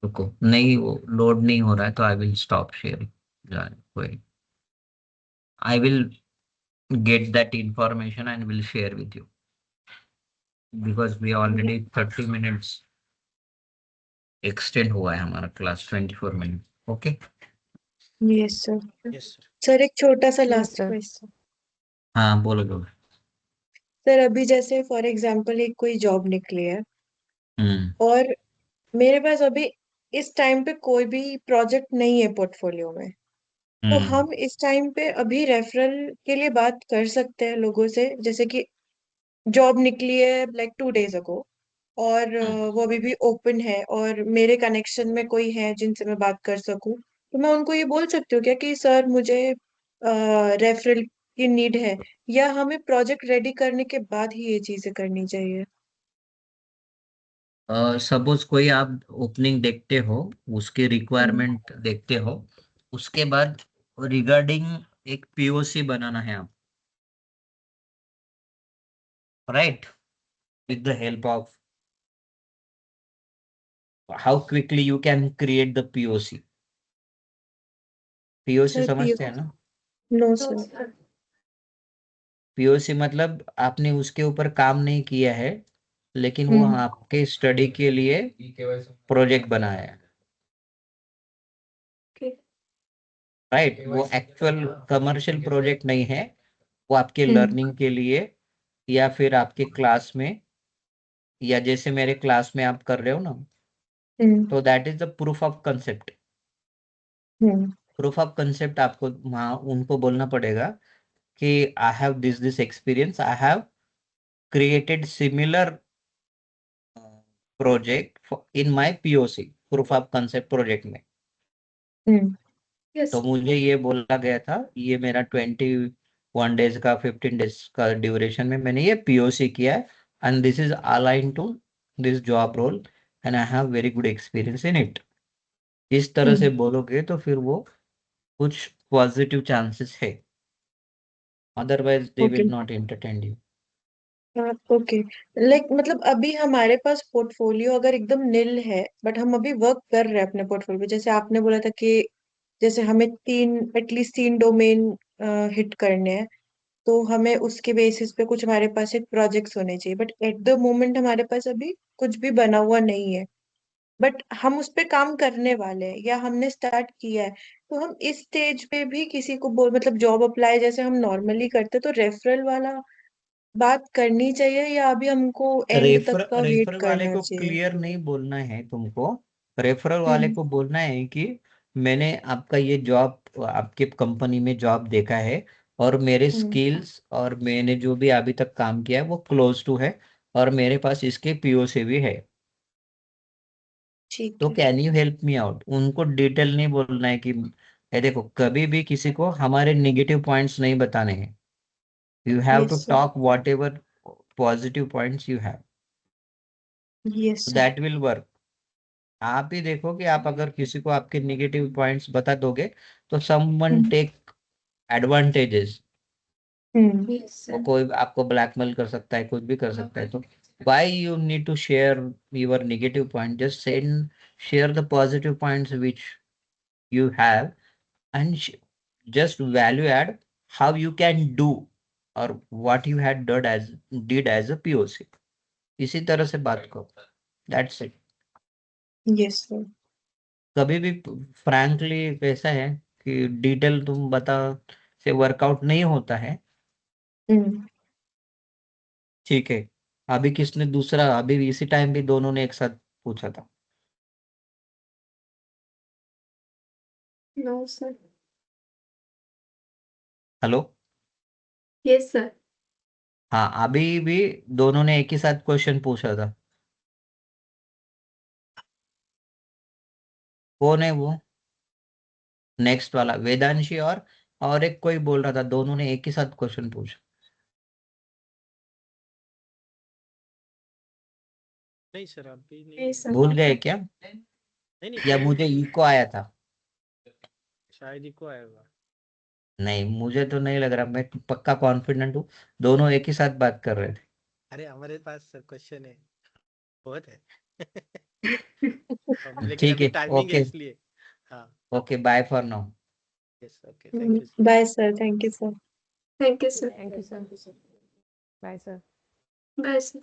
रुको, नहीं वो लोड नहीं हो रहा है, तो आई विल स्टॉप शेयरिंग। कोई, I will get that information and will share with you, because we already 30 minutes extend हुआ है हमारा class, 24 minute. Okay. Yes sir. Yes sir. Sir एक छोटा सा यस लास्ट सर। क्वेश्चन। हाँ, बोलो बोलो। सर अभी जैसे फॉर एग्जांपल एक कोई जॉब निकली है हम्म। और मेरे पास अभी इस टाइम पे कोई भी प्रोजेक्ट नहीं है पोर्टफोलियो में, तो हम्म। हम इस टाइम पे अभी रेफरल के लिए बात कर सकते हैं लोगों से, जैसे कि जॉब निकली है लाइक 2 days अगो और हम्म। वो अभी भी ओपन है और मेरे कनेक्शन में कोई है जिनसे मैं बात कर सकूं, तो मैं उनको ये बोल सकती हूँ क्या कि सर मुझे रेफरल की नीड है, या हमें प्रोजेक्ट रेडी करने के बाद ही ये चीजें करनी चाहिए? सपोज कोई आप ओपनिंग देखते हो, उसकी हम्म। रिक्वायरमेंट देखते हो, उसके बाद रिगार्डिंग एक पीओसी बनाना है आप, right, with the help of how quickly you can create the POC. POC sir P समझते हैं ना? No No, sir. sir. POC मतलब आपने उसके ऊपर काम नहीं किया है, लेकिन वो हम्म। आपके स्टडी के लिए प्रोजेक्ट बनाया है, Okay. राइट। वो एक्चुअल कमर्शियल प्रोजेक्ट नहीं है, वो आपके हम्म। लर्निंग के लिए, या फिर आपके क्लास में, या जैसे मेरे क्लास में आप कर रहे हो ना, हम्म। तो that is the proof of concept. Hmm. Proof of concept आपको वहाँ उनको बोलना पड़ेगा कि I have this experience, I have created similar project in my POC, proof of concept project में। हम्म। Yes. तो मुझे ये बोला गया था, ये मेरा 21 डेज का, 15 डेज का ड्यूरेशन में मैंने ये पीओसी किया है, and this is align to this job role, and I have very good experience in it. इस तरह से हम्म। बोलोगे तो फिर वो कुछ पॉजिटिव चांसेस है, otherwise they okay. Will not entertain you. Okay. Like मतलब अभी हमारे पास पोर्टफोलियो अगर एकदम निल है बट हम अभी वर्क कर रहे हैं अपने पोर्टफोलियो पे, जैसे आपने बोला था कि जैसे हमें एटलीस्ट 3 डोमेन हिट करने हैं, तो हमें उसके बेसिस पे कुछ हमारे पास एक प्रोजेक्ट्स होने चाहिए, बट एट द मोमेंट हमारे पास अभी कुछ भी बना हुआ नहीं है, बट हम उस पे काम करने वाले हैं या हमने स्टार्ट किया है, तो हम इस स्टेज पे भी किसी को बोल मतलब जॉब अप्लाई जैसे हम नॉर्मली करते, तो रेफरल वाला बात करनी चाहिए या अभी हमको एंड तक का वेट रेफरल वाले करना को चाहिए? क्लियर नहीं बोलना है तुमको। रेफरल वाले हम्म। को बोलना है कि मैंने आपका ये जॉब आपके कंपनी में जॉब देखा है और मेरे स्किल्स और मैंने जो भी अभी तक काम किया है वो क्लोज टू है और मेरे पास इसके पीओसी भी है। ठीक तो है। Can you help me out? उनको डिटेल नहीं बोलना है कि ये देखो, कभी भी किसी को हमारे नेगेटिव पॉइंट्स नहीं बताने हैं। You have to yes sir. Talk whatever positive points you have, yes sir. That will work. आप ही देखो कि आप अगर किसी को आपके नेगेटिव पॉइंट्स बता दोगे तो समवन टेक एडवांटेजेस। यस वो सर। कोई आपको ब्लैकमेल कर सकता है, कुछ भी कर सकता है। तो why you need to share your negative point? Just send, share the positive points which you have, and just value add how you can do or what you had did as a POC. इसी तरह से बात करो, that's it. Yes sir. कभी भी frankly कैसा है कि डिटेल तुम बता से वर्कआउट नहीं होता है। ठीक है, अभी किसने दूसरा, अभी भी इसी टाइम भी दोनों ने एक साथ पूछा था। No sir. Hello, yes sir. हाँ अभी भी दोनों ने एक ही साथ क्वेश्चन पूछा था। कौन है वो नेक्स्ट वाला? वेदांशी और एक कोई बोल रहा था, दोनों ने एक ही साथ क्वेश्चन पूछा। नहीं सर अभी नहीं नहीं सर। भूल गए क्या नहीं या नहीं मुझे इको आया था? शायद ही को आएगा। नहीं, मुझे तो नहीं लग रहा, मैं पक्का कॉन्फिडेंट हूँ दोनों एक ही साथ बात कर रहे थे। अरे हमारे पास सर क्वेश्चन है बहुत है लेकिन ठीक अभी है, टाइमिंग है ओके इसलिए। हाँ okay, bye for now. Yes okay thank you sir. Bye sir. Thank you sir. Thank you sir. Thank you sir. Bye sir. Bye sir.